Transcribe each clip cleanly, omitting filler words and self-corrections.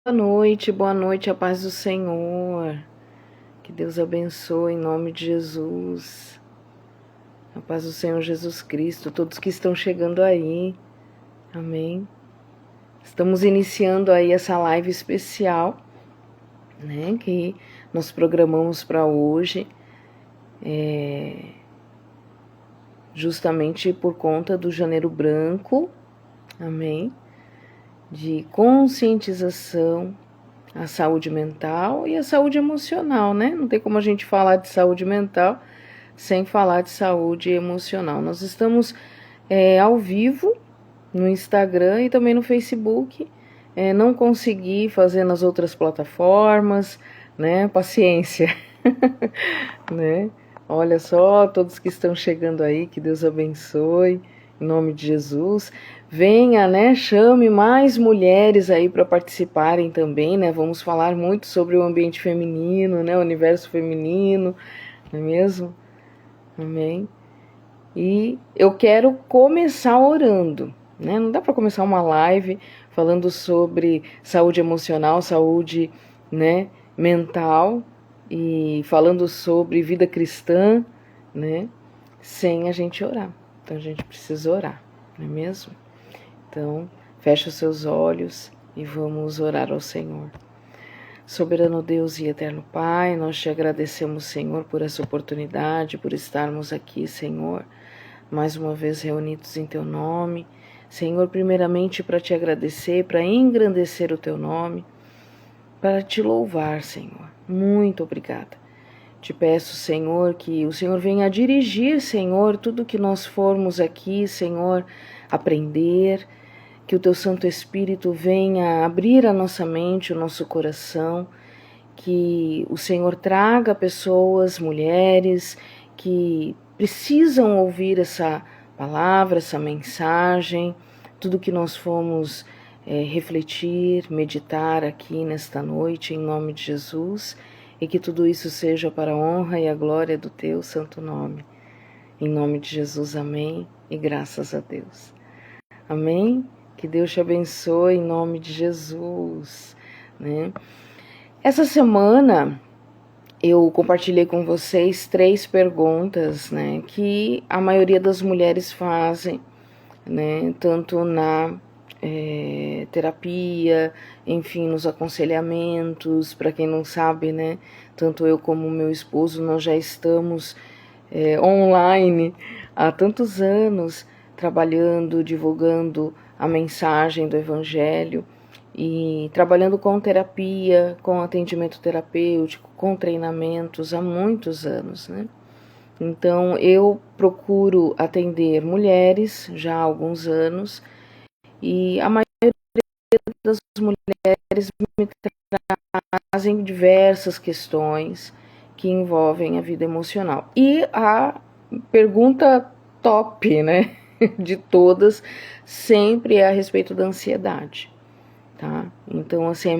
Boa noite, a paz do Senhor. Que Deus abençoe em nome de Jesus. A paz do Senhor Jesus Cristo, todos que estão chegando aí. Amém. Estamos iniciando aí essa live especial, né, que nós programamos para hoje, justamente por conta do Janeiro Branco, amém, de conscientização à saúde mental e à saúde emocional, né? Não tem como a gente falar de saúde mental sem falar de saúde emocional. Nós estamos ao vivo no Instagram e também no Facebook. Não consegui fazer nas outras plataformas, né? Paciência, né? Olha só, todos que estão chegando aí, que Deus abençoe, em nome de Jesus. Venha, né? Chame mais mulheres aí para participarem também, né? Vamos falar muito sobre o ambiente feminino, né? O universo feminino, não é mesmo? Amém. E eu quero começar orando, né? Não dá para começar uma live falando sobre saúde emocional, saúde, né, mental e falando sobre vida cristã, né, sem a gente orar. Então a gente precisa orar, não é mesmo? Então, fecha os seus olhos e vamos orar ao Senhor. Soberano Deus e eterno Pai, nós te agradecemos, Senhor, por essa oportunidade, por estarmos aqui, Senhor, mais uma vez reunidos em Teu nome. Senhor, primeiramente para te agradecer, para engrandecer o Teu nome, para te louvar, Senhor. Muito obrigada. Te peço, Senhor, que o Senhor venha dirigir, Senhor, tudo que nós formos aqui, Senhor, aprender, que o Teu Santo Espírito venha abrir a nossa mente, o nosso coração, que o Senhor traga pessoas, mulheres, que precisam ouvir essa palavra, essa mensagem, tudo que nós fomos refletir, meditar aqui nesta noite, em nome de Jesus, e que tudo isso seja para a honra e a glória do Teu santo nome. Em nome de Jesus, amém, e graças a Deus. Amém? Que Deus te abençoe em nome de Jesus, né? Essa semana eu compartilhei com vocês 3 perguntas, né, que a maioria das mulheres fazem, né, tanto na terapia, enfim, nos aconselhamentos. Para quem não sabe, né, tanto eu como meu esposo, nós já estamos online há tantos anos, trabalhando, divulgando a mensagem do Evangelho e trabalhando com terapia, com atendimento terapêutico, com treinamentos há muitos anos, né? Então, eu procuro atender mulheres já há alguns anos e a maioria das mulheres me trazem diversas questões que envolvem a vida emocional. E a pergunta top, né, de todas, sempre é a respeito da ansiedade, tá? Então, assim,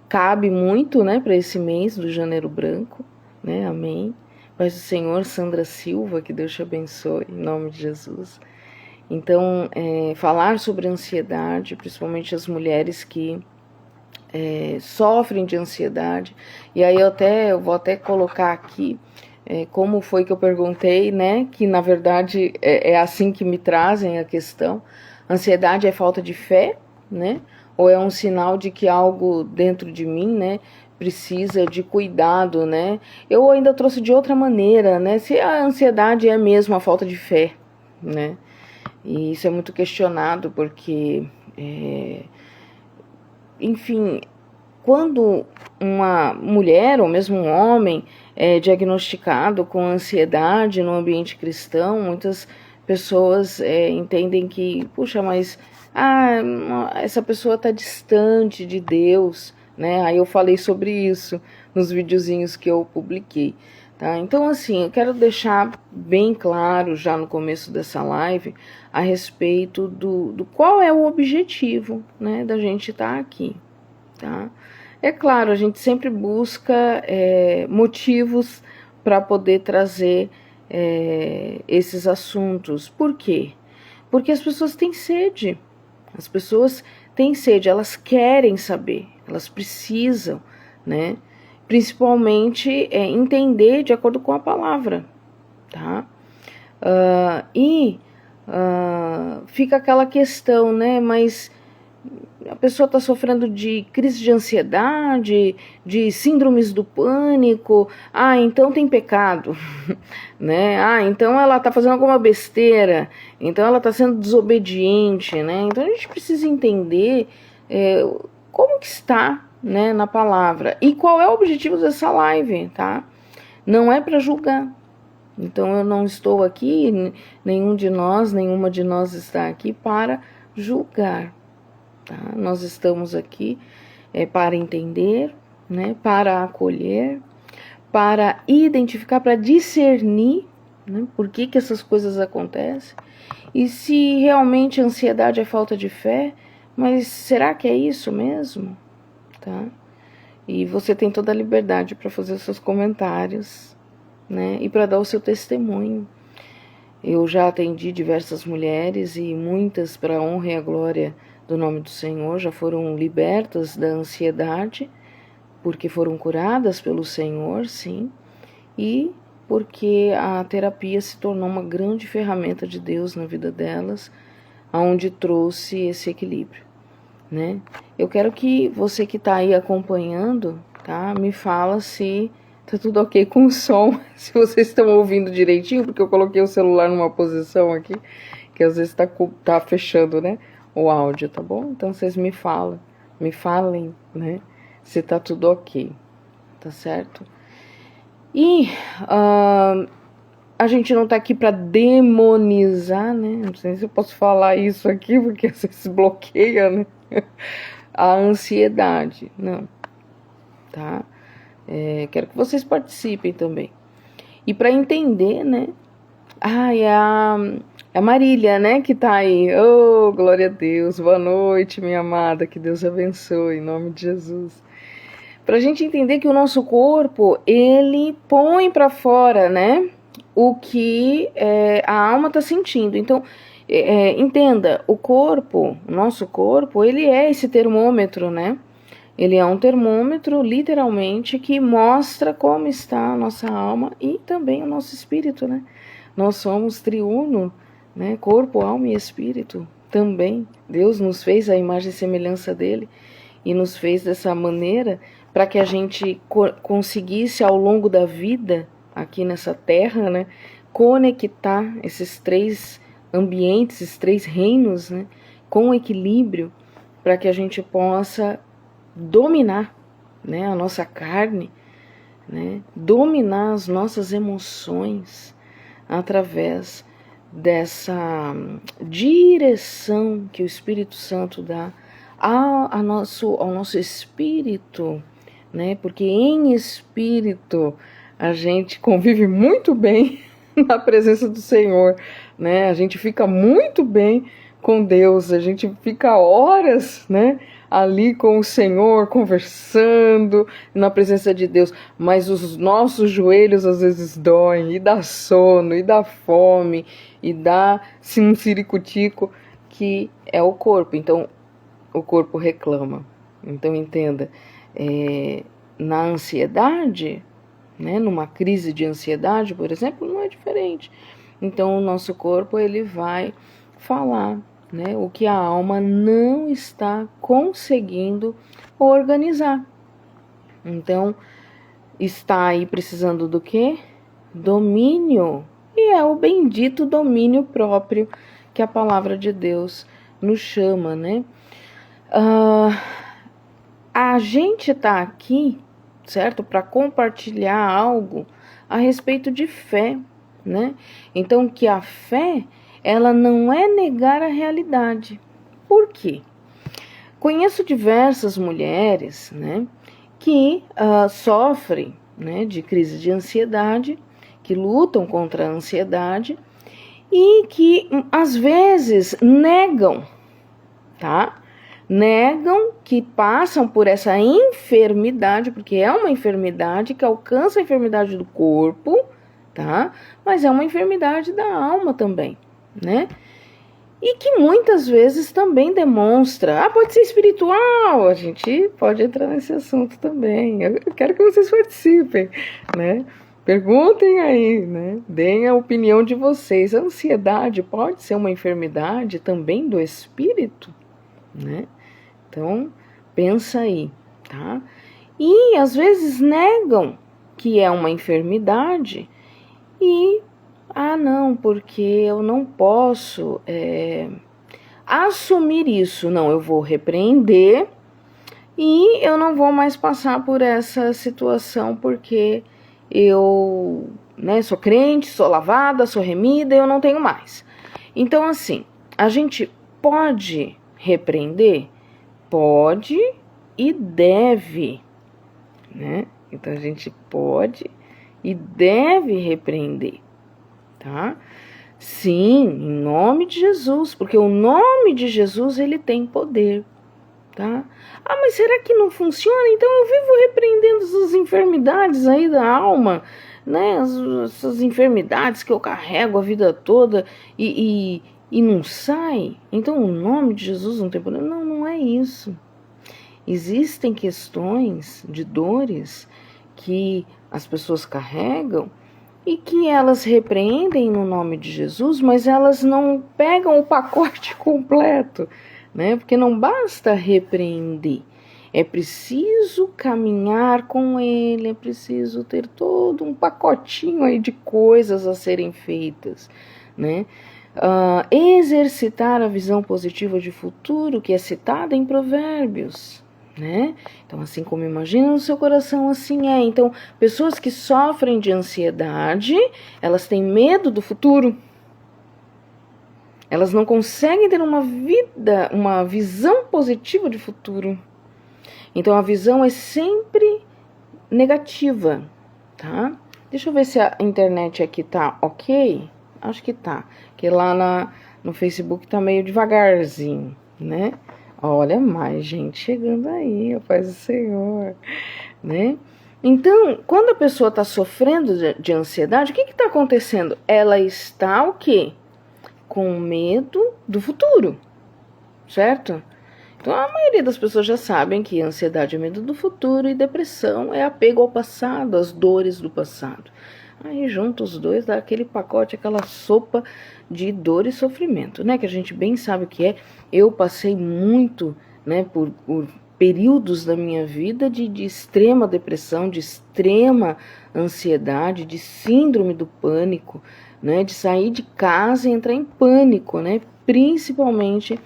cabe muito, né, para esse mês do Janeiro Branco, né, amém? Paz do Senhor, Sandra Silva, que Deus te abençoe, em nome de Jesus. Então, falar sobre ansiedade, principalmente as mulheres que sofrem de ansiedade, e aí eu vou até colocar aqui como foi que eu perguntei, né, que na verdade é assim que me trazem a questão. Ansiedade é falta de fé, né, ou é um sinal de que algo dentro de mim, né, precisa de cuidado, né? Eu ainda trouxe de outra maneira, né, se a ansiedade é mesmo a falta de fé, né, e isso é muito questionado porque enfim, quando uma mulher ou mesmo um homem é diagnosticado com ansiedade no ambiente cristão, muitas pessoas entendem que, puxa, mas essa pessoa está distante de Deus, né? Aí eu falei sobre isso nos videozinhos que eu publiquei, tá? Então, assim, eu quero deixar bem claro já no começo dessa live a respeito do qual é o objetivo, né, da gente estar aqui, tá? É claro, a gente sempre busca motivos para poder trazer esses assuntos. Por quê? Porque as pessoas têm sede. As pessoas têm sede, elas querem saber, elas precisam, né? Principalmente entender de acordo com a palavra, tá? Fica aquela questão, né? Mas a pessoa está sofrendo de crise de ansiedade, de síndromes do pânico, então tem pecado, né? Então ela está fazendo alguma besteira, então ela está sendo desobediente, né? Então a gente precisa entender como que está, né, na palavra e qual é o objetivo dessa live, tá? Não é para julgar. Então eu não estou aqui, nenhuma de nós está aqui para julgar. Tá? Nós estamos aqui para entender, né, para acolher, para identificar, para discernir, né, por que essas coisas acontecem. E se realmente a ansiedade é falta de fé, mas será que é isso mesmo? Tá? E você tem toda a liberdade para fazer os seus comentários, né, e para dar o seu testemunho. Eu já atendi diversas mulheres e muitas, para a honra e a glória do nome do Senhor, já foram libertas da ansiedade, porque foram curadas pelo Senhor, sim, e porque a terapia se tornou uma grande ferramenta de Deus na vida delas, aonde trouxe esse equilíbrio, né? Eu quero que você que está aí acompanhando, tá, me fala se tá tudo ok com o som, se vocês estão ouvindo direitinho, porque eu coloquei o celular numa posição aqui, que às vezes tá fechando, né, o áudio, tá bom? Então vocês me falem, né, se tá tudo ok, tá certo? E a gente não tá aqui para demonizar, né, não sei se eu posso falar isso aqui, porque às vezes bloqueia, né, a ansiedade, não, tá? Quero que vocês participem também. E para entender, né? É a Marília, né? Que tá aí. Oh, glória a Deus. Boa noite, minha amada. Que Deus abençoe, em nome de Jesus. Pra gente entender que o nosso corpo, ele põe para fora, né? O que a alma tá sentindo. Então, entenda, o nosso corpo, ele é esse termômetro, né? Ele é um termômetro, literalmente, que mostra como está a nossa alma e também o nosso espírito, né? Nós somos triuno, né? Corpo, alma e espírito também. Deus nos fez a imagem e semelhança dele e nos fez dessa maneira para que a gente conseguisse, ao longo da vida, aqui nessa terra, né? Conectar esses três ambientes, esses três reinos, né? Com equilíbrio, para que a gente possa dominar, né, a nossa carne, né, dominar as nossas emoções através dessa direção que o Espírito Santo dá ao nosso espírito, né, porque em espírito a gente convive muito bem na presença do Senhor, né, a gente fica muito bem com Deus, a gente fica horas, né, ali com o Senhor, conversando na presença de Deus, mas os nossos joelhos às vezes doem, e dá sono, e dá fome, e dá um ciricutico, que é o corpo. Então, o corpo reclama. Então, entenda, na ansiedade, né, numa crise de ansiedade, por exemplo, não é diferente. Então, o nosso corpo, ele vai falar, né, o que a alma não está conseguindo organizar. Então, está aí precisando do quê? Domínio. E é o bendito domínio próprio que a palavra de Deus nos chama, né? A gente está aqui, certo? Para compartilhar algo a respeito de fé, né? Então, que a fé, ela não é negar a realidade. Por quê? Conheço diversas mulheres, né, que sofrem, né, de crise de ansiedade, que lutam contra a ansiedade e que às vezes negam, tá? Negam que passam por essa enfermidade, porque é uma enfermidade que alcança a enfermidade do corpo, tá? Mas é uma enfermidade da alma também, né? e que muitas vezes também demonstra, pode ser espiritual, a gente pode entrar nesse assunto também, eu quero que vocês participem, né? Perguntem aí, né? Deem a opinião de vocês. A ansiedade pode ser uma enfermidade também do espírito, né? Então, pensa aí, tá? E às vezes negam que é uma enfermidade e, não, porque eu não posso assumir isso. Não, eu vou repreender e eu não vou mais passar por essa situação porque eu, né, sou crente, sou lavada, sou remida, eu não tenho mais. Então, assim, a gente pode repreender? Pode e deve, né? Então, a gente pode e deve repreender, tá? Sim, em nome de Jesus, porque o nome de Jesus, ele tem poder, tá? Mas será que não funciona? Então eu vivo repreendendo essas enfermidades aí da alma, né? Essas enfermidades que eu carrego a vida toda e não sai. Então o nome de Jesus não tem poder. Não, não é isso. Existem questões de dores que as pessoas carregam e que elas repreendem no nome de Jesus, mas elas não pegam o pacote completo, né? Porque não basta repreender, é preciso caminhar com ele, é preciso ter todo um pacotinho aí de coisas a serem feitas, né? Exercitar a visão positiva de futuro, que é citada em Provérbios, né? Então, assim como imagina no seu coração, assim é. Então, pessoas que sofrem de ansiedade, elas têm medo do futuro. Elas não conseguem ter uma visão positiva de futuro. Então, a visão é sempre negativa, tá? Deixa eu ver se a internet aqui tá ok. Acho que tá. Porque lá no Facebook tá meio devagarzinho, né? Olha mais gente chegando aí, a paz do Senhor, né? Então, quando a pessoa está sofrendo de ansiedade, o que está acontecendo? Ela está o quê? Com medo do futuro, certo? Então, a maioria das pessoas já sabem que ansiedade é medo do futuro e depressão é apego ao passado, às dores do passado. Aí junta os dois, dá aquele pacote, aquela sopa de dor e sofrimento, né? Que a gente bem sabe o que é. Eu passei muito, né, por períodos da minha vida de extrema depressão, de extrema ansiedade, de síndrome do pânico, né? De sair de casa e entrar em pânico, né? Principalmente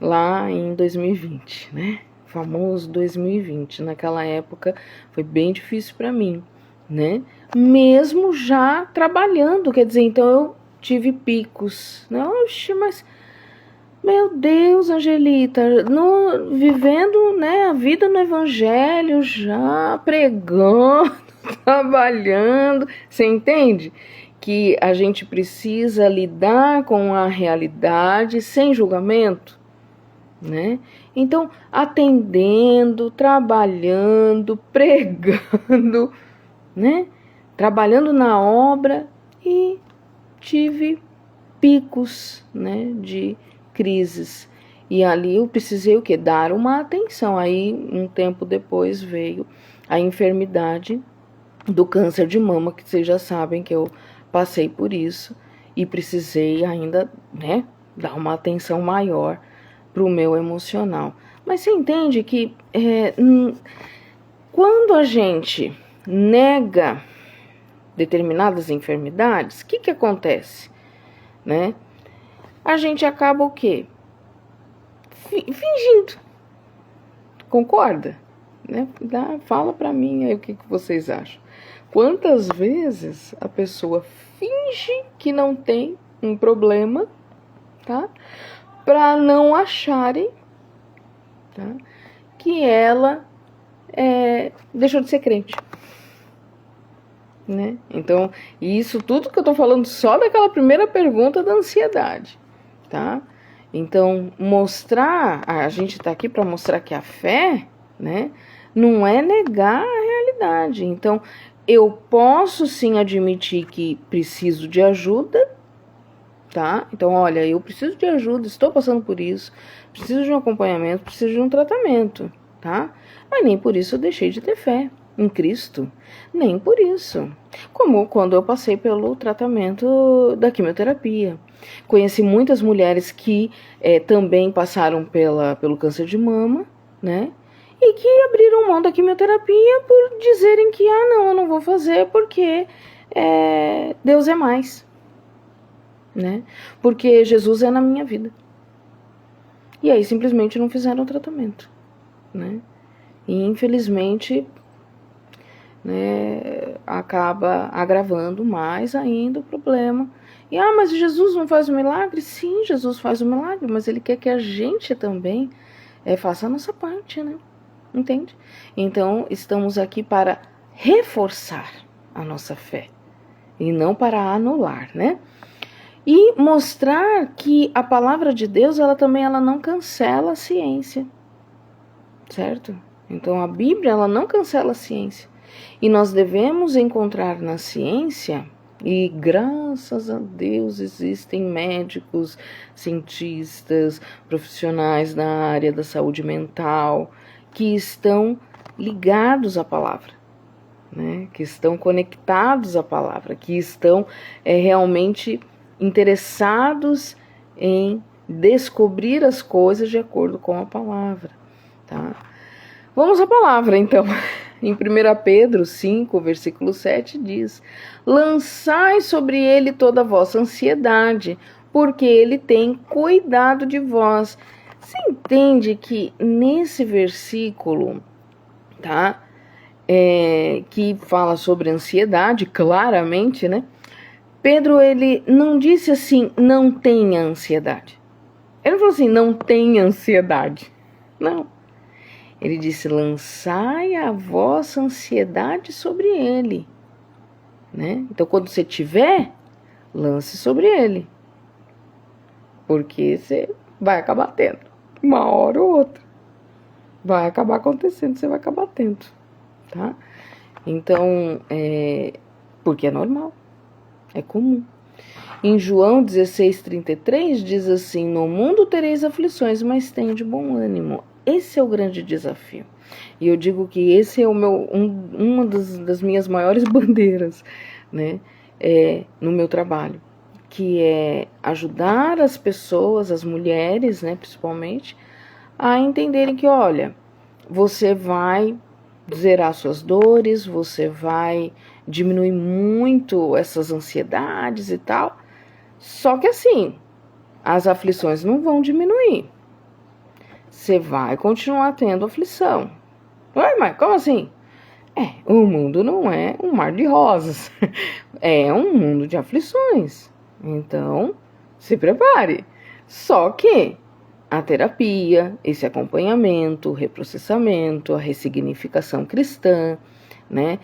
lá em 2020, né? Famoso 2020. Naquela época foi bem difícil para mim, né? Mesmo já trabalhando, quer dizer, então eu tive picos, né? Oxe, mas meu Deus, Angelita, vivendo, né, a vida no evangelho, já pregando, trabalhando, você entende? Que a gente precisa lidar com a realidade sem julgamento, né? Então, atendendo, trabalhando, pregando, né? Trabalhando na obra e tive picos, né, de crises. E ali eu precisei o quê? Dar uma atenção. Aí, um tempo depois, veio a enfermidade do câncer de mama, que vocês já sabem que eu passei por isso e precisei ainda, né, dar uma atenção maior para o meu emocional. Mas você entende que quando a gente nega determinadas enfermidades, o que acontece, né? A gente acaba o quê? Fingindo. Concorda? Né? Fala pra mim aí o que vocês acham. Quantas vezes a pessoa finge que não tem um problema, tá? Pra não acharem, tá? Que ela deixou de ser crente. Né? Então, isso tudo que eu tô falando só daquela primeira pergunta da ansiedade, tá? Então, a gente tá aqui para mostrar que a fé, né, não é negar a realidade. Então, eu posso sim admitir que preciso de ajuda, tá? Então, olha, eu preciso de ajuda, estou passando por isso, preciso de um acompanhamento, preciso de um tratamento, tá? Mas nem por isso eu deixei de ter fé em Cristo, nem por isso. Como quando eu passei pelo tratamento da quimioterapia. Conheci muitas mulheres que também passaram pelo câncer de mama, né? E que abriram mão da quimioterapia por dizerem que, não, eu não vou fazer porque Deus é mais, né? Porque Jesus é na minha vida. E aí simplesmente não fizeram o tratamento, né? E infelizmente, né, acaba agravando mais ainda o problema. E, mas Jesus não faz o milagre? Sim, Jesus faz o milagre, mas Ele quer que a gente também faça a nossa parte, né? Entende? Então, estamos aqui para reforçar a nossa fé e não para anular, né? E mostrar que a palavra de Deus, ela não cancela a ciência, certo? Então, a Bíblia, ela não cancela a ciência. E nós devemos encontrar na ciência, e graças a Deus existem médicos, cientistas, profissionais na área da saúde mental, que estão ligados à palavra, né? Que estão conectados à palavra, que estão realmente interessados em descobrir as coisas de acordo com a palavra, tá? Vamos à palavra, então. Em 1 Pedro 5, versículo 7 diz: lançai sobre ele toda a vossa ansiedade, porque ele tem cuidado de vós. Você entende que nesse versículo, tá? Que fala sobre ansiedade, claramente, né? Pedro, ele não disse assim, não tenha ansiedade. Ele não falou assim, não tenha ansiedade. Não. Ele disse, lançai a vossa ansiedade sobre ele, né? Então, quando você tiver, lance sobre ele. Porque você vai acabar tendo. Uma hora ou outra. Vai acabar acontecendo, você vai acabar tendo, tá? Então, porque é normal. É comum. Em João 16:33 diz assim, no mundo tereis aflições, mas tende bom ânimo. Esse é o grande desafio. E eu digo que esse é uma das minhas maiores bandeiras, né, no meu trabalho, que é ajudar as pessoas, as mulheres, né, principalmente, a entenderem que, olha, você vai zerar suas dores, você vai diminuir muito essas ansiedades e tal, só que assim, as aflições não vão diminuir. Você vai continuar tendo aflição. Ué, mas como assim? O mundo não é um mar de rosas. É um mundo de aflições. Então, se prepare. Só que a terapia, esse acompanhamento, o reprocessamento, a ressignificação cristã, né?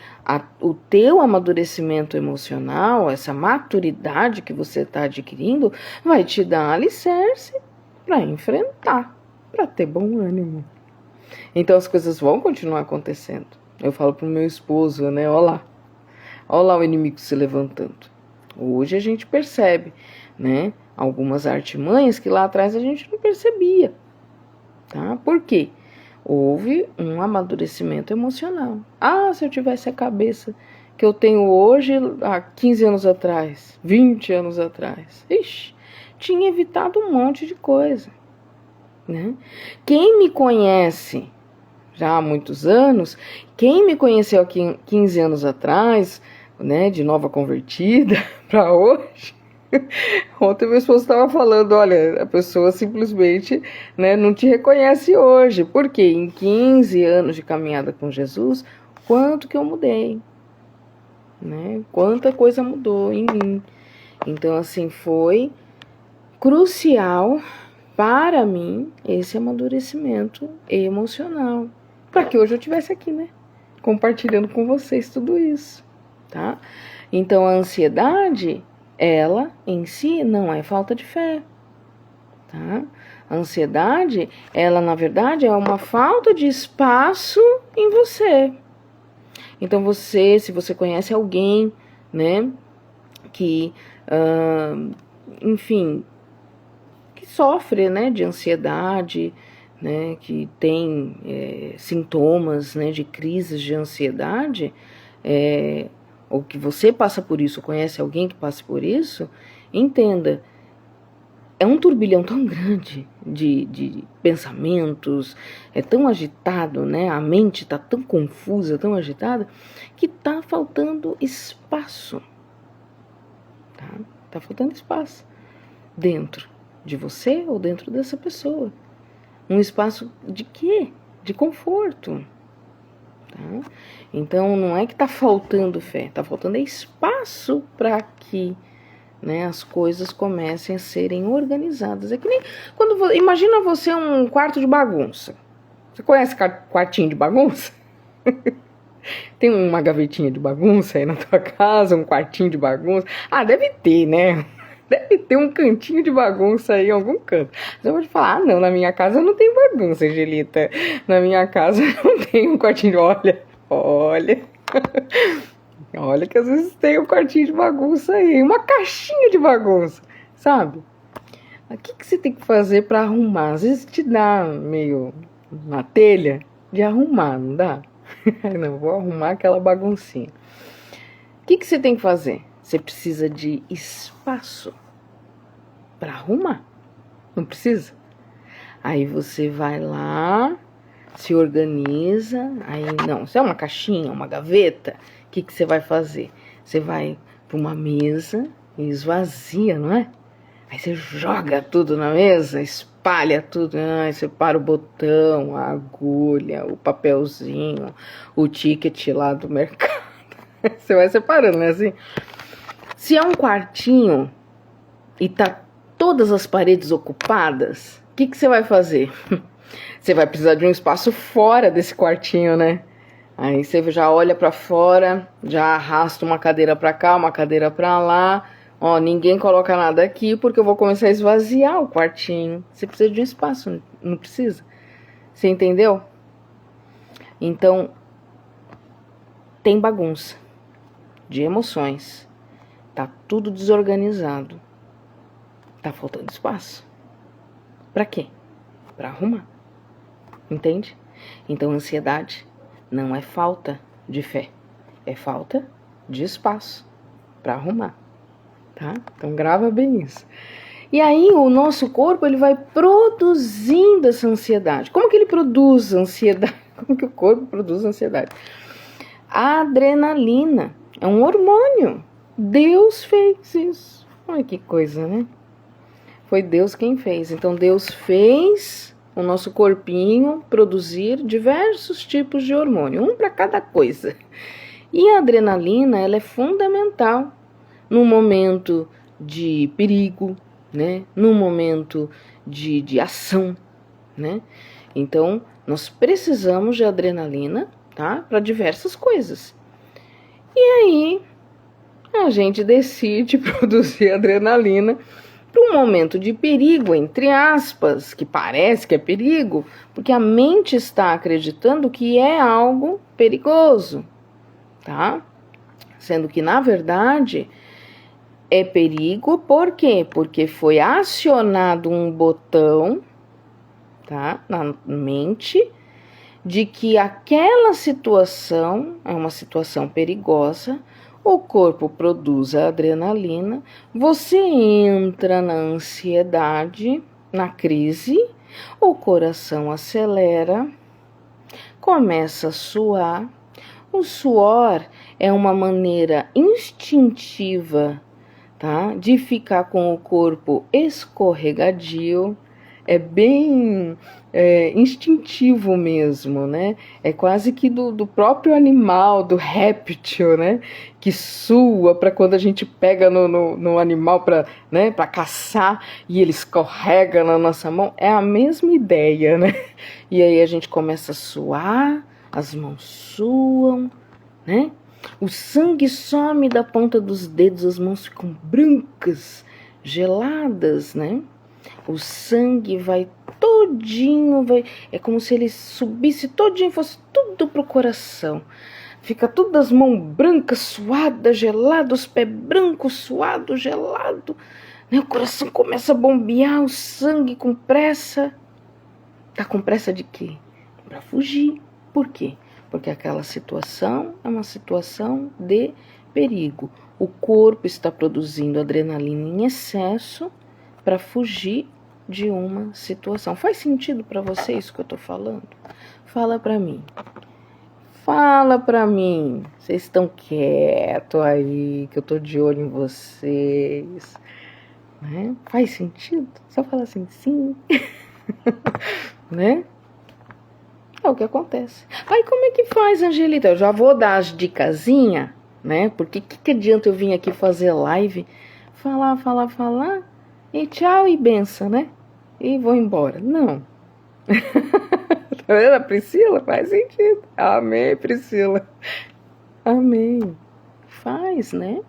O teu amadurecimento emocional, essa maturidade que você está adquirindo, vai te dar alicerce para enfrentar, para ter bom ânimo. Então as coisas vão continuar acontecendo. Eu falo pro meu esposo, né? Olha lá o inimigo se levantando. Hoje a gente percebe, né? Algumas artimanhas que lá atrás a gente não percebia, tá? Por quê? Houve um amadurecimento emocional. Se eu tivesse a cabeça que eu tenho hoje, há 15 anos atrás, 20 anos atrás, tinha evitado um monte de coisa, né? Quem me conhece já há muitos anos, quem me conheceu há 15 anos atrás, né, de nova convertida para hoje, ontem meu esposo estava falando, olha, a pessoa simplesmente, né, não te reconhece hoje, porque em 15 anos de caminhada com Jesus, quanto que eu mudei, né, quanta coisa mudou em mim. Então, assim, foi crucial para mim esse amadurecimento emocional, para que hoje eu estivesse aqui, né, compartilhando com vocês tudo isso, tá? Então, a ansiedade, ela em si não é falta de fé, tá? A ansiedade, ela na verdade é uma falta de espaço em você. Então se você conhece alguém, né, que enfim, que sofre, né, de ansiedade, né, que tem sintomas, né, de crises de ansiedade, ou que você passa por isso, conhece alguém que passa por isso, entenda, é um turbilhão tão grande de pensamentos, é tão agitado, né, a mente está tão confusa, tão agitada, que está faltando espaço, tá? Tá faltando espaço dentro de você ou dentro dessa pessoa. Um espaço de quê? De conforto. Tá? Então, não é que tá faltando fé, tá faltando espaço para que, né, as coisas comecem a serem organizadas. É que nem quando imagina você um quarto de bagunça. Você conhece quartinho de bagunça? Tem uma gavetinha de bagunça aí na tua casa, um quartinho de bagunça? Ah, deve ter, né? Deve ter um cantinho de bagunça aí em algum canto. Você pode falar, não, na minha casa não tem bagunça, Angelita. Na minha casa não tem um quartinho de... Olha que às vezes tem um quartinho de bagunça aí, uma caixinha de bagunça, sabe? O que você tem que fazer para arrumar? Às vezes te dá meio na telha de arrumar, não dá? Não, vou arrumar aquela baguncinha. O que você tem que fazer? Você precisa de espaço para arrumar. Não precisa? Aí você vai lá, se organiza. Aí não, se é uma caixinha, uma gaveta, o que você vai fazer? Você vai para uma mesa e esvazia, não é? Aí você joga tudo na mesa, espalha tudo. Aí você para o botão, a agulha, o papelzinho, o ticket lá do mercado. Você vai separando, né? Assim. Se é um quartinho e tá todas as paredes ocupadas, o que você vai fazer? Você vai precisar de um espaço fora desse quartinho, né? Aí você já olha pra fora, já arrasta uma cadeira pra cá, uma cadeira pra lá. Ó, ninguém coloca nada aqui porque eu vou começar a esvaziar o quartinho. Você precisa de um espaço, não precisa? Você entendeu? Então, tem bagunça de emoções. Tá tudo desorganizado. Tá faltando espaço. Pra quê? Pra arrumar. Entende? Então, ansiedade não é falta de fé. É falta de espaço pra arrumar. Tá? Então, grava bem isso. E aí, o nosso corpo, ele vai produzindo essa ansiedade. Como que ele produz ansiedade? Como que o corpo produz ansiedade? A adrenalina é um hormônio. Deus fez isso. Olha que coisa, né? Foi Deus quem fez. Então, Deus fez o nosso corpinho produzir diversos tipos de hormônio, um para cada coisa. E a adrenalina, ela é fundamental no momento de perigo, né? No momento de ação, né? Então, nós precisamos de adrenalina, tá? Para diversas coisas. E aí, a gente decide produzir adrenalina para um momento de perigo, entre aspas, que parece que é perigo, porque a mente está acreditando que é algo perigoso, tá? Sendo que, na verdade, é perigo, por quê? Porque foi acionado um botão, tá? Na mente, de que aquela situação é uma situação perigosa, o corpo produz a adrenalina, você entra na ansiedade, na crise, o coração acelera, começa a suar. O suor é uma maneira instintiva, tá, de ficar com o corpo escorregadio. É bem instintivo mesmo, né? É quase que do próprio animal, do réptil, né? Que sua para quando a gente pega no animal para, né, para caçar e ele escorrega na nossa mão. É a mesma ideia, né? E aí a gente começa a suar, as mãos suam, né? O sangue some da ponta dos dedos, as mãos ficam brancas, geladas, né? O sangue vai todinho, é como se ele subisse todinho, fosse tudo pro coração. Fica tudo as mãos brancas, suadas, gelado, os pés brancos, suado, gelado, né? O coração começa a bombear, o sangue com pressa. Tá com pressa de quê? Para fugir. Por quê? Porque aquela situação é uma situação de perigo. O corpo está produzindo adrenalina em excesso para fugir de uma situação. Faz sentido para você isso que eu tô falando? Fala para mim. Fala pra mim. Vocês estão quietos aí, que eu tô de olho em vocês. Né? Faz sentido? Só fala assim, sim. Né? É o que acontece. Aí como é que faz, Angelita? Eu já vou dar as dicasinhas, né? Porque que adianta eu vir aqui fazer live, falar, e tchau e benção, né? E vou embora. Não. Tá vendo a Priscila? Faz sentido. Amém, Priscila. Amém. Faz, né?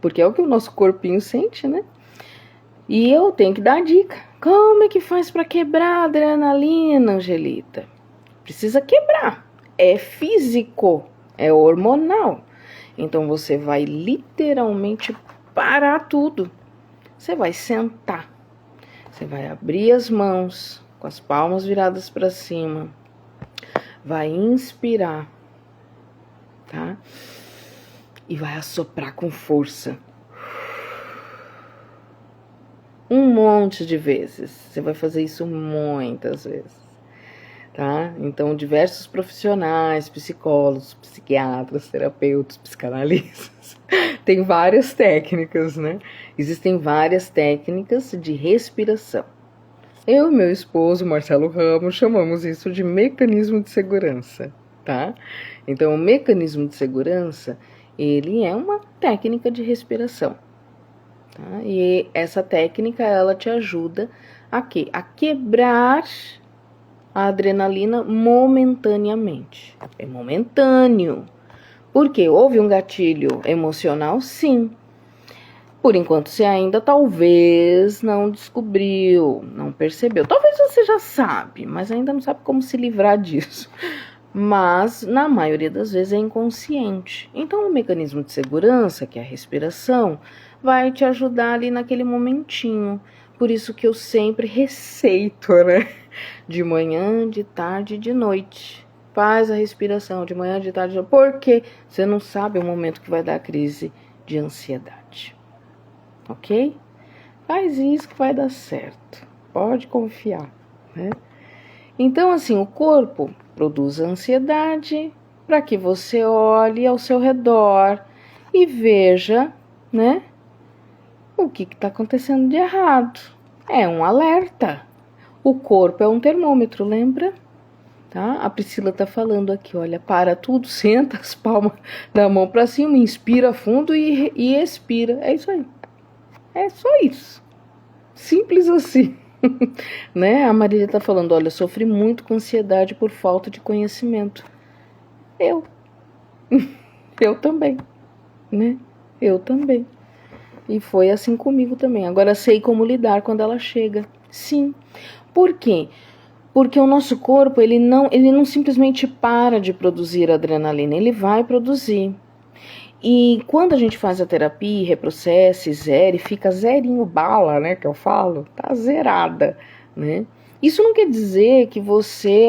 Porque é o que o nosso corpinho sente, né? E eu tenho que dar a dica. Como é que faz para quebrar a adrenalina, Angelita? Precisa quebrar. É físico, é hormonal. Então você vai literalmente parar tudo. Você vai sentar. Você vai abrir as mãos com as palmas viradas para cima. Vai inspirar, tá? E vai assoprar com força. Um monte de vezes. Você vai fazer isso muitas vezes, tá? Então, diversos profissionais, psicólogos, psiquiatras, terapeutas, psicanalistas, tem várias técnicas, né? Existem várias técnicas de respiração. Eu e meu esposo, Marcelo Ramos, chamamos isso de mecanismo de segurança, tá? Então, o mecanismo de segurança, ele é uma técnica de respiração, tá? E essa técnica, ela te ajuda a quê? A quebrar a adrenalina momentaneamente. É momentâneo. Por quê? Houve um gatilho emocional? Sim. Por enquanto você ainda talvez não descobriu, não percebeu. Talvez você já sabe, mas ainda não sabe como se livrar disso. Mas, na maioria das vezes, é inconsciente. Então, o mecanismo de segurança, que é a respiração, vai te ajudar ali naquele momentinho. Por isso que eu sempre receito, né? De manhã, de tarde e de noite. Faz a respiração de manhã, de tarde, de noite. Porque você não sabe o momento que vai dar a crise de ansiedade. Ok? Faz isso que vai dar certo. Pode confiar, né? Então, assim, o corpo produz ansiedade para que você olhe ao seu redor e veja, né, o que está acontecendo de errado. É um alerta. O corpo é um termômetro, lembra? Tá? A Priscila tá falando aqui, olha, para tudo, senta as palmas da mão para cima, inspira fundo e expira. É isso aí. É só isso. Simples assim. Né? A Marília tá falando, olha, eu sofri muito com ansiedade por falta de conhecimento. Eu também, né? Eu também. E foi assim comigo também. Agora sei como lidar quando ela chega. Sim. Por quê? Porque o nosso corpo, ele não simplesmente para de produzir adrenalina, ele vai produzir. E quando a gente faz a terapia, reprocessa, zera, e fica zerinho bala, né, que eu falo, tá zerada, né? Isso não quer dizer que você,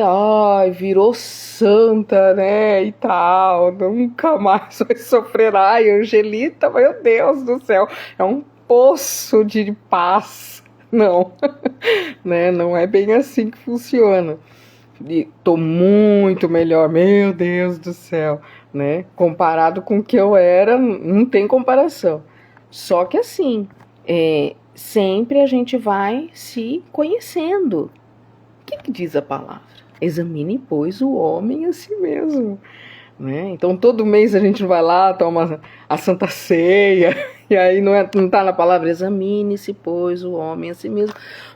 virou santa, né, e tal, nunca mais vai sofrer. Ai, Angelita, meu Deus do céu, é um poço de paz. Não, né, não é bem assim que funciona. E tô muito melhor, meu Deus do céu, né? Comparado com o que eu era, não tem comparação. Só que assim, sempre a gente vai se conhecendo. O que diz a palavra? Examine, pois, o homem a si mesmo, né? Então todo mês a gente vai lá, toma a Santa Ceia, e aí não tá na palavra examine-se, pois, o homem a si mesmo.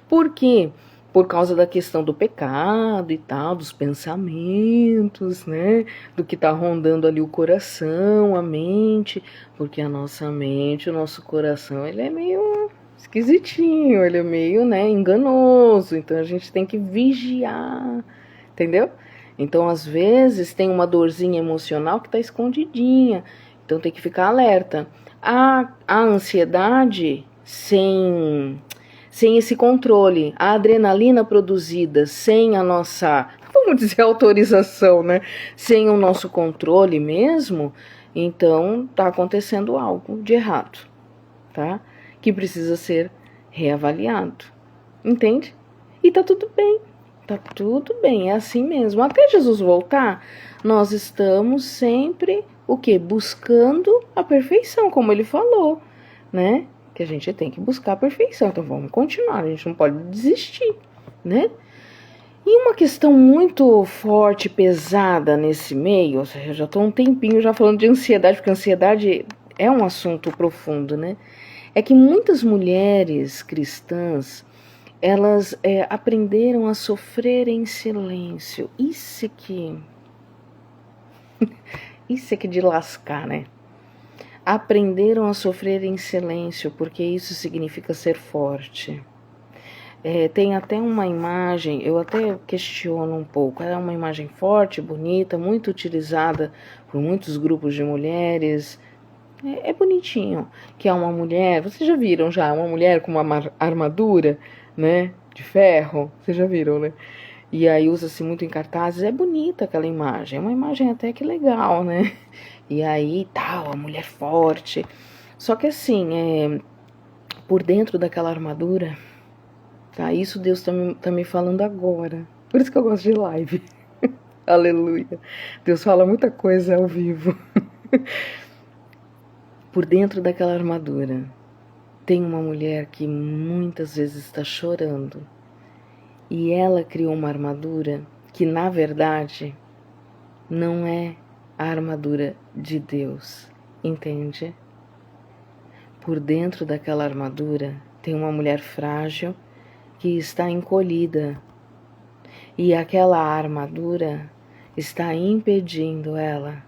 Por quê? Por causa da questão do pecado e tal, dos pensamentos, né? Do que tá rondando ali o coração, a mente. Porque a nossa mente, o nosso coração, ele é meio esquisitinho, ele é meio, né, enganoso. Então a gente tem que vigiar, entendeu? Então às vezes tem uma dorzinha emocional que tá escondidinha. Então tem que ficar alerta. A ansiedade, sem esse controle. A adrenalina produzida sem a nossa, vamos dizer, autorização, né? Sem o nosso controle mesmo, então tá acontecendo algo de errado, tá? Que precisa ser reavaliado. Entende? E tá tudo bem. Tá tudo bem, é assim mesmo. Até Jesus voltar, nós estamos sempre, o quê? Buscando a perfeição, como ele falou, né? Que a gente tem que buscar a perfeição. Então vamos continuar, a gente não pode desistir, né? E uma questão muito forte, pesada nesse meio, ou seja, eu já estou um tempinho já falando de ansiedade, porque a ansiedade é um assunto profundo, né? É que muitas mulheres cristãs, elas aprenderam a sofrer em silêncio. Isso é que de lascar, né? Aprenderam a sofrer em silêncio, porque isso significa ser forte. Tem até uma imagem, eu até questiono um pouco, é uma imagem forte, bonita, muito utilizada por muitos grupos de mulheres. É bonitinho, que é uma mulher, vocês já viram já, uma mulher com uma armadura, né, de ferro, vocês já viram, né? E aí usa-se muito em cartazes, é bonita aquela imagem, é uma imagem até que legal, né? E aí tal, a mulher forte. Só que assim, por dentro daquela armadura, tá? Isso Deus tá me falando agora. Por isso que eu gosto de live. Aleluia. Deus fala muita coisa ao vivo. Por dentro daquela armadura tem uma mulher que muitas vezes está chorando. E ela criou uma armadura que, na verdade, não é a armadura de Deus. Entende? Por dentro daquela armadura tem uma mulher frágil que está encolhida. E aquela armadura está impedindo ela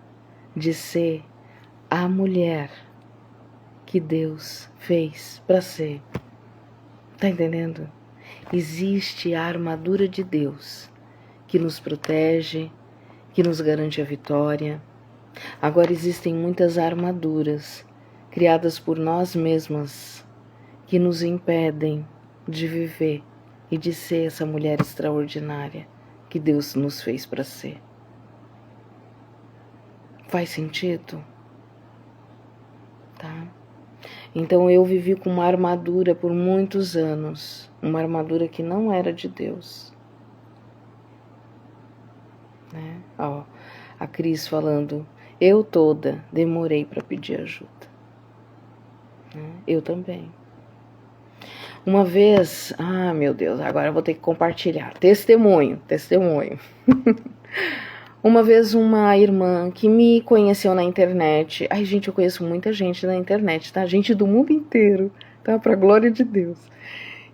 de ser a mulher que Deus fez para ser. Tá entendendo? Existe a armadura de Deus que nos protege, que nos garante a vitória. Agora existem muitas armaduras criadas por nós mesmas que nos impedem de viver e de ser essa mulher extraordinária que Deus nos fez para ser. Faz sentido? Tá? Então eu vivi com uma armadura por muitos anos, uma armadura que não era de Deus. Né? Ó, a Cris falando, eu toda demorei para pedir ajuda. Né? Eu também. Uma vez, meu Deus, agora eu vou ter que compartilhar. Testemunho. Uma vez uma irmã que me conheceu na internet. Ai, gente, eu conheço muita gente na internet, tá? Gente do mundo inteiro, tá? Pra glória de Deus.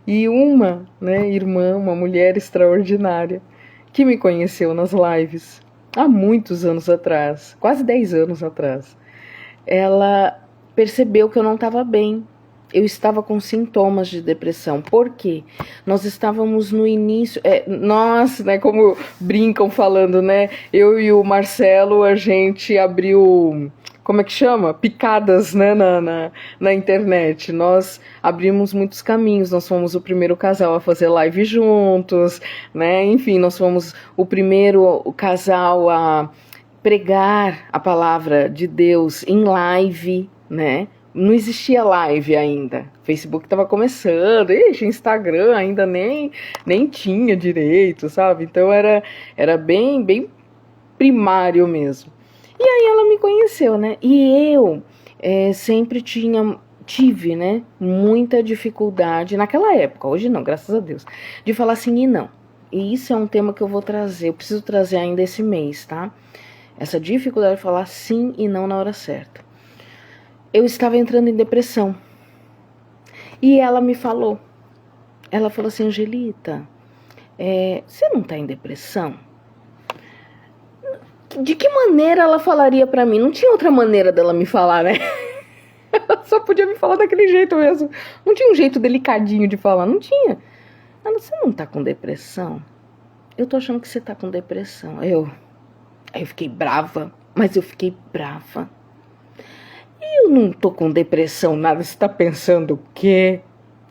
E uma, né, irmã, uma mulher extraordinária, que me conheceu nas lives há muitos anos atrás, quase 10 anos atrás. Ela percebeu que eu não estava bem. Eu estava com sintomas de depressão. Por quê? Nós estávamos no início... nós, né, como brincam falando, né? Eu e o Marcelo, a gente abriu... Como é que chama? Picadas, né, na internet. Nós abrimos muitos caminhos. Nós fomos o primeiro casal a fazer live juntos, né? Enfim, nós fomos o primeiro casal a pregar a palavra de Deus em live, né? Não existia live ainda. Facebook estava começando, Instagram ainda nem tinha direito, sabe? Então era bem primário mesmo. E aí ela me conheceu, né? E eu sempre tive, né, muita dificuldade naquela época, hoje não, graças a Deus, de falar sim e não. E isso é um tema que eu vou trazer, eu preciso trazer ainda esse mês, tá? Essa dificuldade de falar sim e não na hora certa. Eu estava entrando em depressão. E ela me falou. Ela falou assim, Angelita, você não está em depressão? De que maneira ela falaria pra mim? Não tinha outra maneira dela me falar, né? Ela só podia me falar daquele jeito mesmo. Não tinha um jeito delicadinho de falar, não tinha. Ela, você não tá com depressão? Eu tô achando que você tá com depressão. Aí eu fiquei brava, mas eu fiquei brava. E Eu não tô com depressão, nada. Você tá pensando o quê?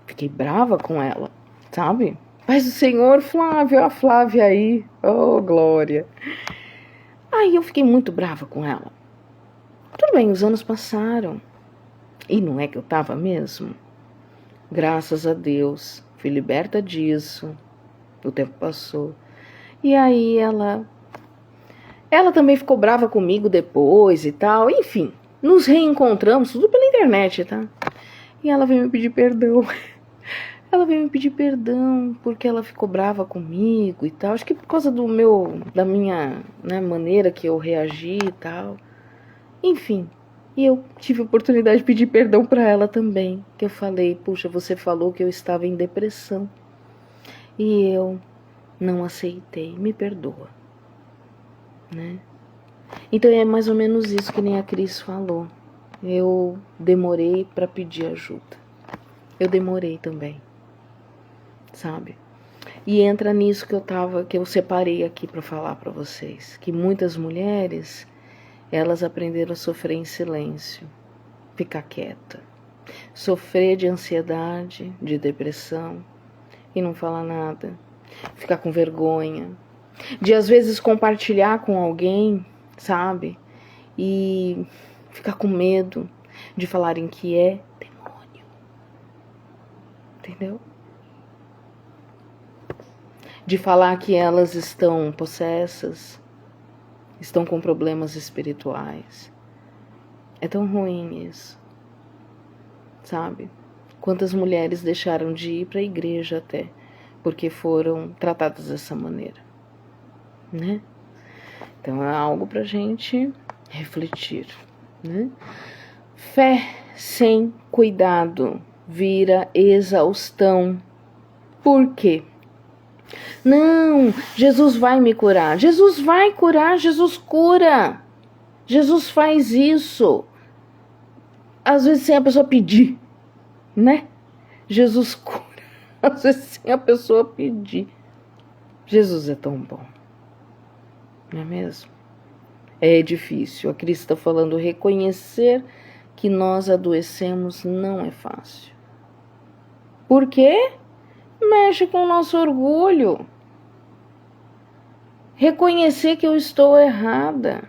Fiquei brava com ela, sabe? Paz do Senhor, Flávia, a Flávia aí. Oh, glória. Aí eu fiquei muito brava com ela. Tudo bem, os anos passaram. E não é que eu tava mesmo? Graças a Deus, fui liberta disso. O tempo passou. E aí ela também ficou brava comigo depois e tal. Enfim, nos reencontramos, tudo pela internet, tá? E ela veio me pedir perdão. Ela veio me pedir perdão porque ela ficou brava comigo e tal. Acho que por causa da minha, né, maneira que eu reagi e tal. Enfim, e eu tive a oportunidade de pedir perdão para ela também. Que eu falei, puxa, você falou que eu estava em depressão. E eu não aceitei, me perdoa. Né? Então é mais ou menos isso que nem a Cris falou. Eu demorei para pedir ajuda. Eu demorei também. Sabe? E entra nisso que eu separei aqui para falar para vocês, que muitas mulheres, elas aprenderam a sofrer em silêncio, ficar quieta, sofrer de ansiedade, de depressão e não falar nada, ficar com vergonha, de às vezes compartilhar com alguém, sabe? E ficar com medo de falarem que é demônio, entendeu? De falar que elas estão possessas, estão com problemas espirituais. É tão ruim isso, sabe? Quantas mulheres deixaram de ir para a igreja até, porque foram tratadas dessa maneira, né? Então é algo pra gente refletir, né? Fé sem cuidado vira exaustão. Por quê? Não, Jesus vai me curar. Jesus vai curar, Jesus cura. Jesus faz isso. Às vezes sem a pessoa pedir, né? Jesus cura. Às vezes sem a pessoa pedir. Jesus é tão bom. Não é mesmo? É difícil. A Cris está falando, reconhecer que nós adoecemos não é fácil. Por quê? Mexe com o nosso orgulho. Reconhecer que eu estou errada.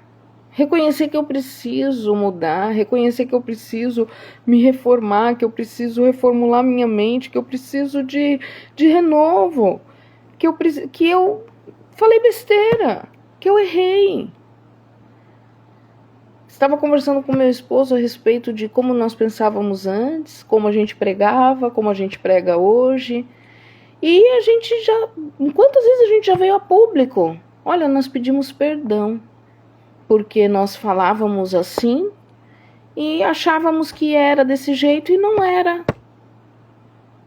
Reconhecer que eu preciso mudar. Reconhecer que eu preciso me reformar. Que eu preciso reformular minha mente. Que eu preciso de renovo. Que eu falei besteira. Que eu errei. Estava conversando com meu esposo a respeito de como nós pensávamos antes. Como a gente pregava. Como a gente prega hoje. E a gente já, quantas vezes a gente já veio a público? Olha, nós pedimos perdão, porque nós falávamos assim e achávamos que era desse jeito e não era.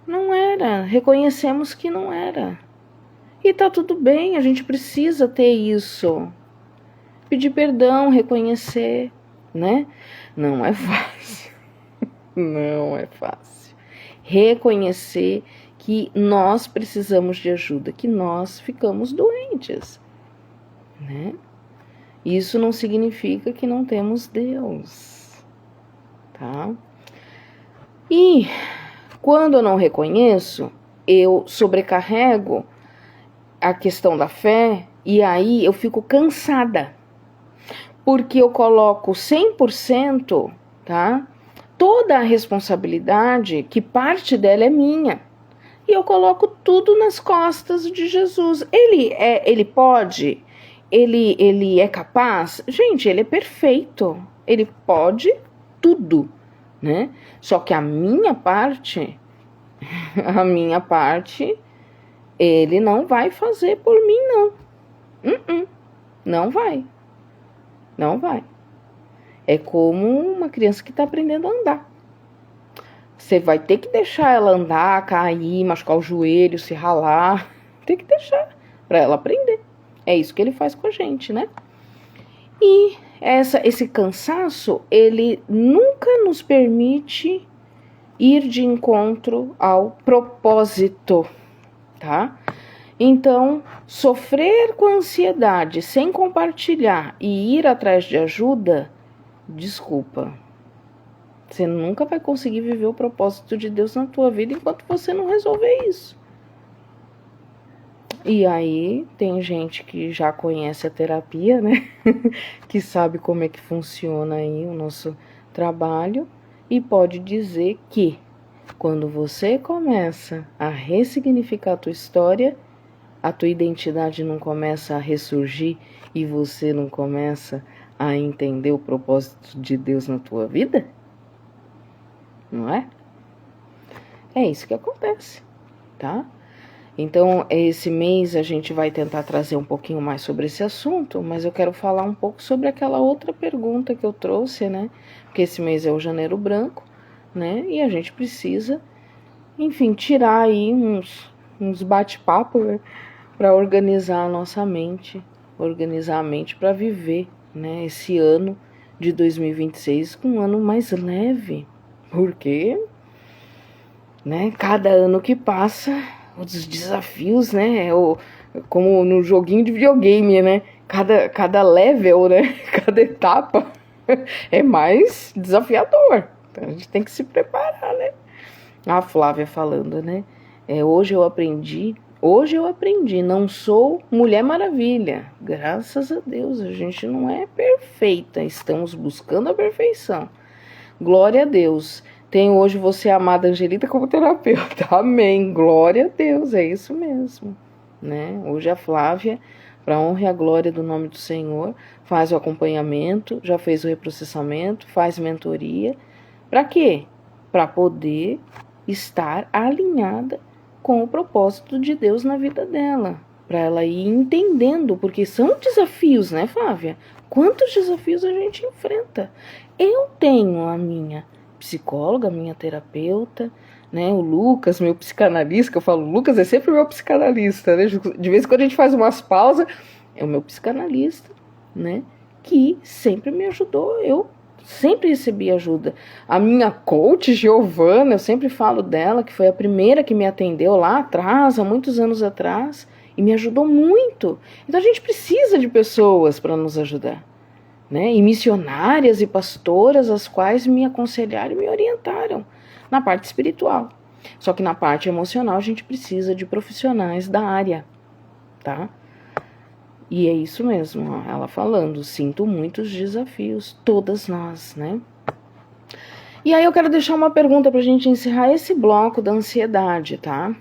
Não era, reconhecemos que não era. E tá tudo bem, a gente precisa ter isso. Pedir perdão, reconhecer, né? Não é fácil. Não é fácil. Reconhecer que nós precisamos de ajuda, que nós ficamos doentes, né? Isso não significa que não temos Deus, tá? E quando eu não reconheço, eu sobrecarrego a questão da fé e aí eu fico cansada, porque eu coloco 100%, tá? Toda a responsabilidade, que parte dela é minha. E eu coloco tudo nas costas de Jesus. Ele pode? Ele é capaz? Gente, ele é perfeito. Ele pode tudo, né? Só que a minha parte, ele não vai fazer por mim, não. Não vai. Não vai. É como uma criança que está aprendendo a andar. Você vai ter que deixar ela andar, cair, machucar o joelho, se ralar. Tem que deixar para ela aprender. É isso que ele faz com a gente, né? E esse cansaço, ele nunca nos permite ir de encontro ao propósito, tá? Então, sofrer com ansiedade sem compartilhar e ir atrás de ajuda, desculpa. Você nunca vai conseguir viver o propósito de Deus na tua vida enquanto você não resolver isso. E aí, tem gente que já conhece a terapia, né? Que sabe como é que funciona aí o nosso trabalho e pode dizer que quando você começa a ressignificar a tua história, a tua identidade não começa a ressurgir e você não começa a entender o propósito de Deus na tua vida? Não é? É isso que acontece, tá? Então, esse mês a gente vai tentar trazer um pouquinho mais sobre esse assunto, mas eu quero falar um pouco sobre aquela outra pergunta que eu trouxe, né? Porque esse mês é o Janeiro Branco, né? E a gente precisa, enfim, tirar aí uns bate-papos, né? Para organizar a nossa mente, organizar a mente para viver, né? Esse ano de 2026 com um ano mais leve, porque, né? Cada ano que passa os desafios, né? Como no joguinho de videogame, né? Cada level, né? Cada etapa é mais desafiador. Então a gente tem que se preparar, né? A Flávia falando, né? Hoje eu aprendi, não sou Mulher Maravilha. Graças a Deus, a gente não é perfeita. Estamos buscando a perfeição. Glória a Deus. Tenho hoje você, amada Angelita, como terapeuta. Amém. Glória a Deus, é isso mesmo. Né? Hoje a Flávia, para a honra e a glória do nome do Senhor, faz o acompanhamento, já fez o reprocessamento, faz mentoria. Para quê? Para poder estar alinhada com o propósito de Deus na vida dela. Para ela ir entendendo, porque são desafios, né, Flávia? Quantos desafios a gente enfrenta? Eu tenho a minha psicóloga, minha terapeuta, né, o Lucas, meu psicanalista, que eu falo, Lucas é sempre meu psicanalista, né, de vez em quando a gente faz umas pausas, é o meu psicanalista, né, que sempre me ajudou, eu sempre recebi ajuda. A minha coach, Giovana, eu sempre falo dela, que foi a primeira que me atendeu lá atrás, há muitos anos atrás, e me ajudou muito. Então a gente precisa de pessoas para nos ajudar. Né, e missionárias e pastoras, as quais me aconselharam e me orientaram na parte espiritual. Só que na parte emocional a gente precisa de profissionais da área, tá? E é isso mesmo, ó, ela falando, sinto muitos desafios, todas nós, né? E aí eu quero deixar uma pergunta pra gente encerrar esse bloco da ansiedade, tá?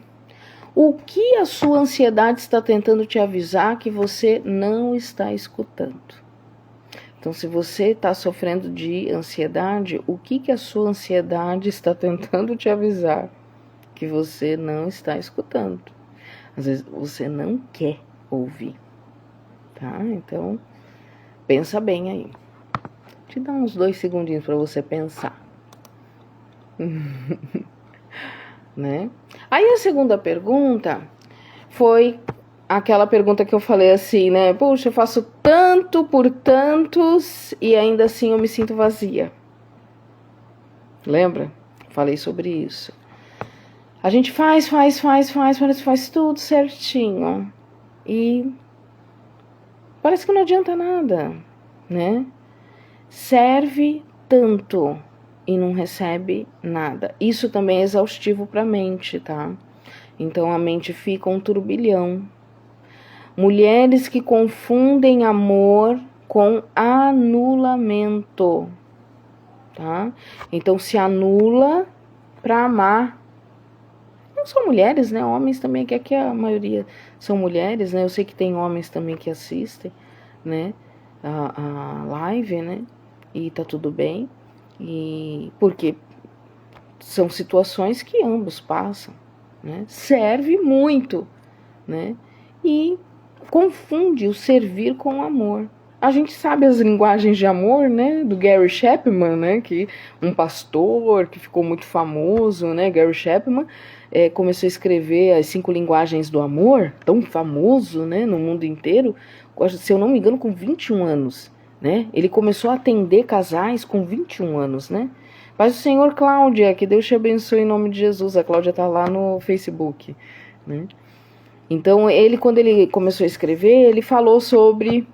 O que a sua ansiedade está tentando te avisar que você não está escutando? Então, se você está sofrendo de ansiedade, o que a sua ansiedade está tentando te avisar que você não está escutando? Às vezes, você não quer ouvir, tá? Então, pensa bem aí. Te dá uns 2 segundinhos para você pensar. Né? Aí, a segunda pergunta foi aquela pergunta que eu falei assim, né? Puxa, eu faço tanto por tantos e ainda assim eu me sinto vazia. Lembra? Falei sobre isso. A gente faz tudo certinho. E parece que não adianta nada, né? Serve tanto e não recebe nada. Isso também é exaustivo para a mente, tá? Então a mente fica um turbilhão. Mulheres que confundem amor com anulamento, tá? Então se anula para amar. Não são mulheres, né? Homens também, que aqui a maioria são mulheres, né? Eu sei que tem homens também que assistem, né? A live, né? E tá tudo bem. E porque são situações que ambos passam, né? Serve muito, né? E confunde o servir com o amor. A gente sabe as linguagens de amor, né, do Gary Chapman, né, que um pastor que ficou muito famoso, né, Gary Chapman, começou a escrever as 5 linguagens do amor, tão famoso, né, no mundo inteiro, se eu não me engano, com 21 anos, né, ele começou a atender casais com 21 anos, né. Mas o Senhor, Cláudia, que Deus te abençoe em nome de Jesus, a Cláudia tá lá no Facebook, né. Então, quando ele começou a escrever, ele falou sobre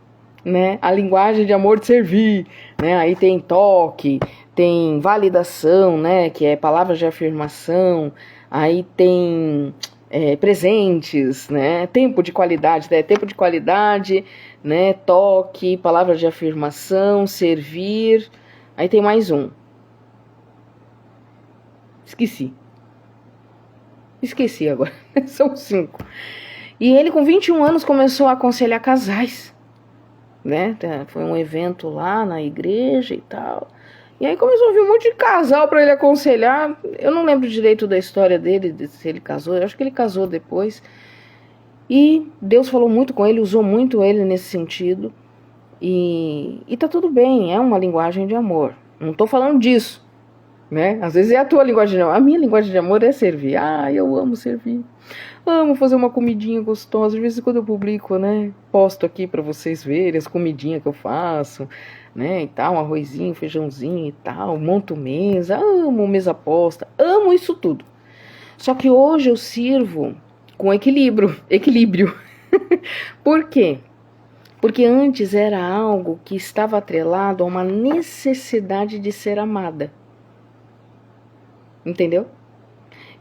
né? A linguagem de amor de servir, né? Aí tem toque, tem validação, né? Que é palavras de afirmação. Aí tem presentes, né? Tempo de qualidade, né? Tempo de qualidade, né? Toque, palavras de afirmação, servir. Aí tem mais um. Esqueci agora. São 5. E ele, com 21 anos, começou a aconselhar casais, né? Foi um evento lá na igreja e tal. E aí começou a vir um monte de casal para ele aconselhar. Eu não lembro direito da história dele, se ele casou. Eu acho que ele casou depois. E Deus falou muito com ele, usou muito ele nesse sentido. E tá tudo bem, é uma linguagem de amor. Não tô falando disso, né? Às vezes é a tua linguagem de amor. A minha linguagem de amor é servir. Ah, eu amo servir. Amo fazer uma comidinha gostosa. De vez em quando eu publico, né? Posto aqui para vocês verem as comidinhas que eu faço, né? E tal, um arrozinho, feijãozinho e tal. Monto mesa, amo mesa posta, amo isso tudo. Só que hoje eu sirvo com equilíbrio. Por quê? Porque antes era algo que estava atrelado a uma necessidade de ser amada. Entendeu?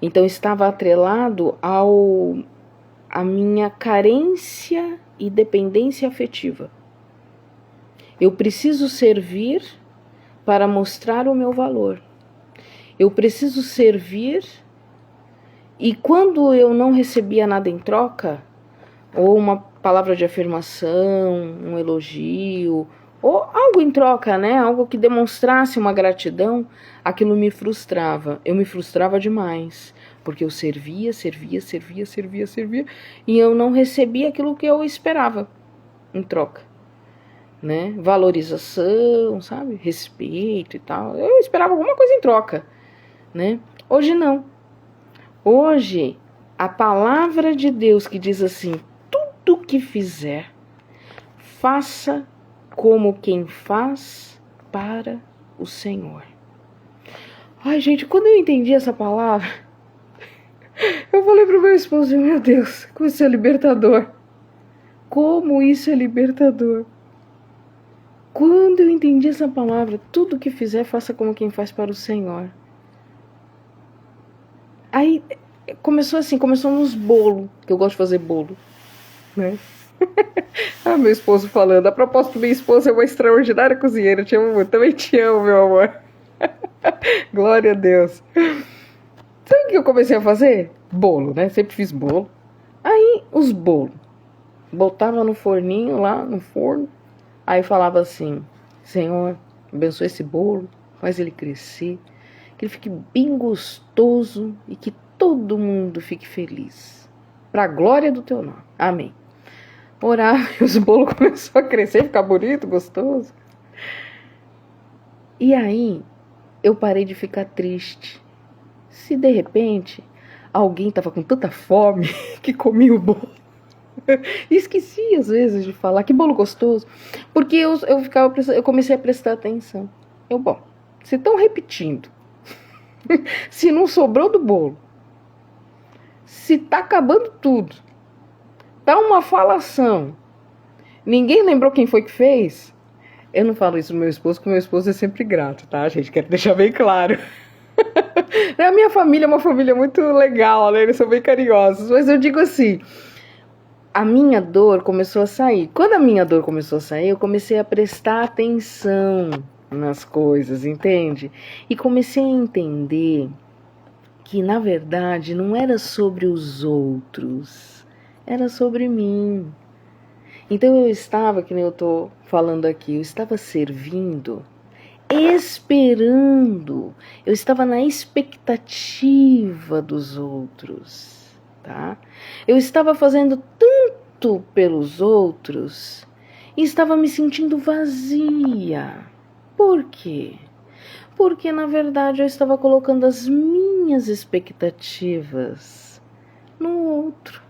Então estava atrelado à minha carência e dependência afetiva. Eu preciso servir para mostrar o meu valor. Eu preciso servir e quando eu não recebia nada em troca, ou uma palavra de afirmação, um elogio, ou algo em troca, né? Algo que demonstrasse uma gratidão, aquilo me frustrava. Eu me frustrava demais, porque eu servia, e eu não recebia aquilo que eu esperava em troca, né? Valorização, sabe? Respeito e tal. Eu esperava alguma coisa em troca, né? Hoje não. Hoje, a palavra de Deus que diz assim: tudo que fizer, faça como quem faz para o Senhor. Ai, gente, quando eu entendi essa palavra, eu falei pro meu esposo: meu Deus, como isso é libertador. Como isso é libertador. Quando eu entendi essa palavra, tudo que fizer, faça como quem faz para o Senhor. Aí começou nos bolos, que eu gosto de fazer bolo, né? Ah, meu esposo falando. A propósito, minha esposa é uma extraordinária cozinheira. Te amo muito. Também te amo, meu amor. Glória a Deus. Sabe o que eu comecei a fazer? Bolo, né? Sempre fiz bolo. Aí, os bolos. Botava no forninho lá, no forno. Aí falava assim: Senhor, abençoe esse bolo. Faz ele crescer. Que ele fique bem gostoso. E que todo mundo fique feliz. Para a glória do teu nome. Amém. Orava e os bolos começaram a crescer, ficar bonito, gostoso. E aí, eu parei de ficar triste. Se de repente, alguém estava com tanta fome que comia o bolo. E esqueci às vezes de falar, que bolo gostoso. Porque eu comecei a prestar atenção. Bom, se estão repetindo, se não sobrou do bolo, se tá acabando tudo, tá uma falação, ninguém lembrou quem foi que fez. Eu não falo isso pro meu esposo, porque meu esposo é sempre grato, tá, gente? Quero deixar bem claro. A minha família é uma família muito legal, né? Eles são bem carinhosos. Mas eu digo assim, a minha dor começou a sair. Quando a minha dor começou a sair, eu comecei a prestar atenção nas coisas, entende? E comecei a entender que, na verdade, não era sobre os outros, era sobre mim. Então eu estava, que nem eu tô falando aqui, eu estava servindo, esperando, eu estava na expectativa dos outros, tá? Eu estava fazendo tanto pelos outros e estava me sentindo vazia. Por quê? Porque, na verdade, eu estava colocando as minhas expectativas no outro.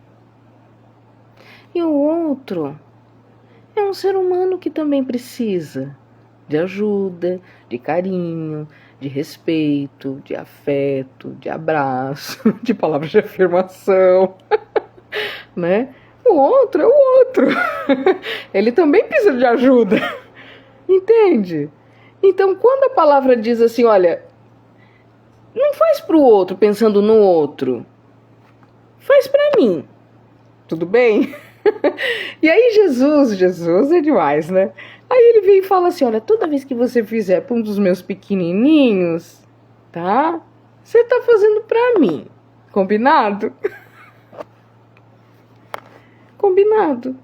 E o outro é um ser humano que também precisa de ajuda, de carinho, de respeito, de afeto, de abraço, de palavras de afirmação, né? O outro é o outro. Ele também precisa de ajuda. Entende? Então, quando a palavra diz assim, olha, não faz para o outro pensando no outro. Faz para mim. Tudo bem? E aí Jesus é demais, né? Aí ele vem e fala assim, olha, toda vez que você fizer para um dos meus pequenininhos, tá? Você tá fazendo para mim. Combinado? Combinado.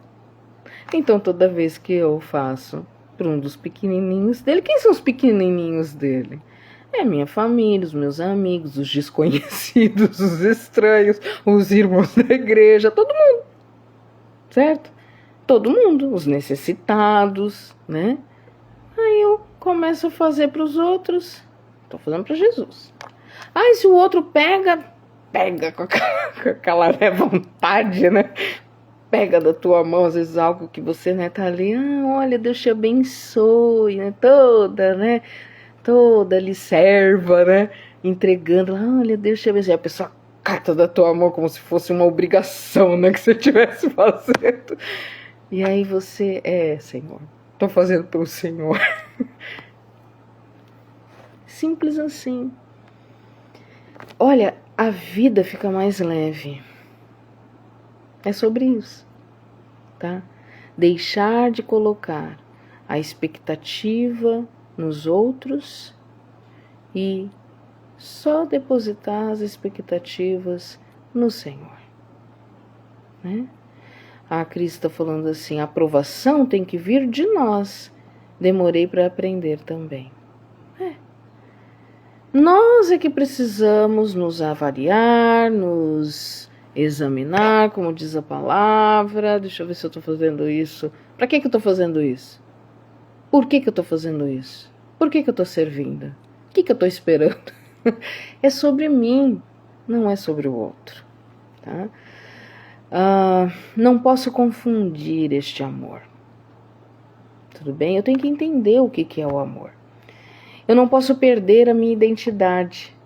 Então, toda vez que eu faço para um dos pequenininhos dele, quem são os pequenininhos dele? É minha família, os meus amigos, os desconhecidos, os estranhos, os irmãos da igreja, todo mundo, certo? Todo mundo, os necessitados, né? Aí eu começo a fazer para os outros, tô fazendo para Jesus. Aí se o outro pega com aquela vontade, né? Pega da tua mão, às vezes algo que você, né, tá ali, olha, Deus te abençoe, né? Toda ali serva, né? Entregando, olha, Deus te abençoe. A pessoa cata da tua mão como se fosse uma obrigação, né? Que você estivesse fazendo. E aí você, Senhor, tô fazendo pelo Senhor. Simples assim. Olha, a vida fica mais leve. É sobre isso, tá? Deixar de colocar a expectativa nos outros e só depositar as expectativas no Senhor, né? A Cris está falando assim, a aprovação tem que vir de nós. Demorei para aprender também. Nós é que precisamos nos avaliar, nos examinar, como diz a palavra. Deixa eu ver se eu estou fazendo isso. Para que eu estou fazendo isso? Por que eu estou fazendo isso? Por que eu estou servindo? O que eu estou esperando? É sobre mim, não é sobre o outro, tá? Não posso confundir este amor. Tudo bem? Eu tenho que entender o que é o amor. Eu não posso perder a minha identidade.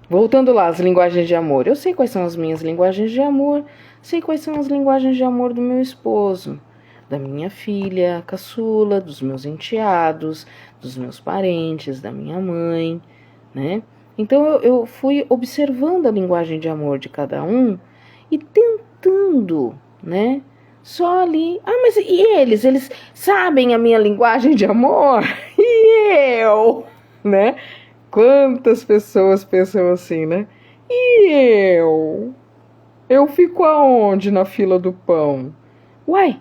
Voltando lá, as linguagens de amor. Eu sei quais são as minhas linguagens de amor, sei quais são as linguagens de amor do meu esposo, da minha filha caçula, dos meus enteados, dos meus parentes, da minha mãe, né? Então eu fui observando a linguagem de amor de cada um e tentando, né? Só ali. Mas e eles? Eles sabem a minha linguagem de amor? E eu? Né? Quantas pessoas pensam assim, né? E eu? Eu fico aonde na fila do pão? Uai,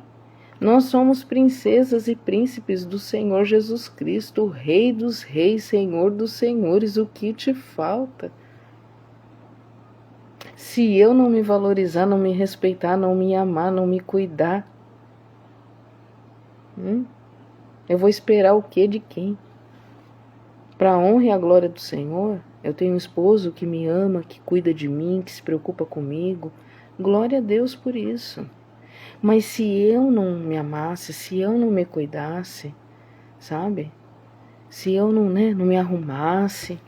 nós somos princesas e príncipes do Senhor Jesus Cristo, o Rei dos Reis, Senhor dos Senhores. O que te falta? Se eu não me valorizar, não me respeitar, não me amar, não me cuidar, eu vou esperar o quê de quem? Para a honra e a glória do Senhor, eu tenho um esposo que me ama, que cuida de mim, que se preocupa comigo. Glória a Deus por isso. Mas se eu não me amasse, se eu não me cuidasse, sabe? Se eu não me arrumasse,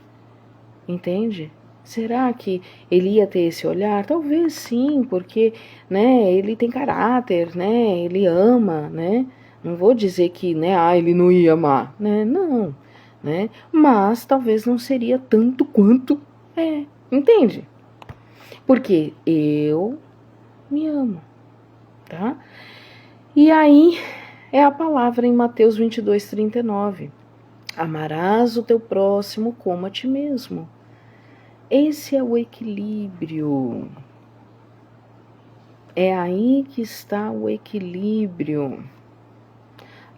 entende? Será que ele ia ter esse olhar? Talvez sim, porque, né, ele tem caráter, né, ele ama, né? Não vou dizer que, né, ele não ia amar, né? Não, né? Mas talvez não seria tanto quanto entende? Porque eu me amo, tá? E aí é a palavra em Mateus 22:39. Amarás o teu próximo como a ti mesmo. Esse é o equilíbrio. É aí que está o equilíbrio.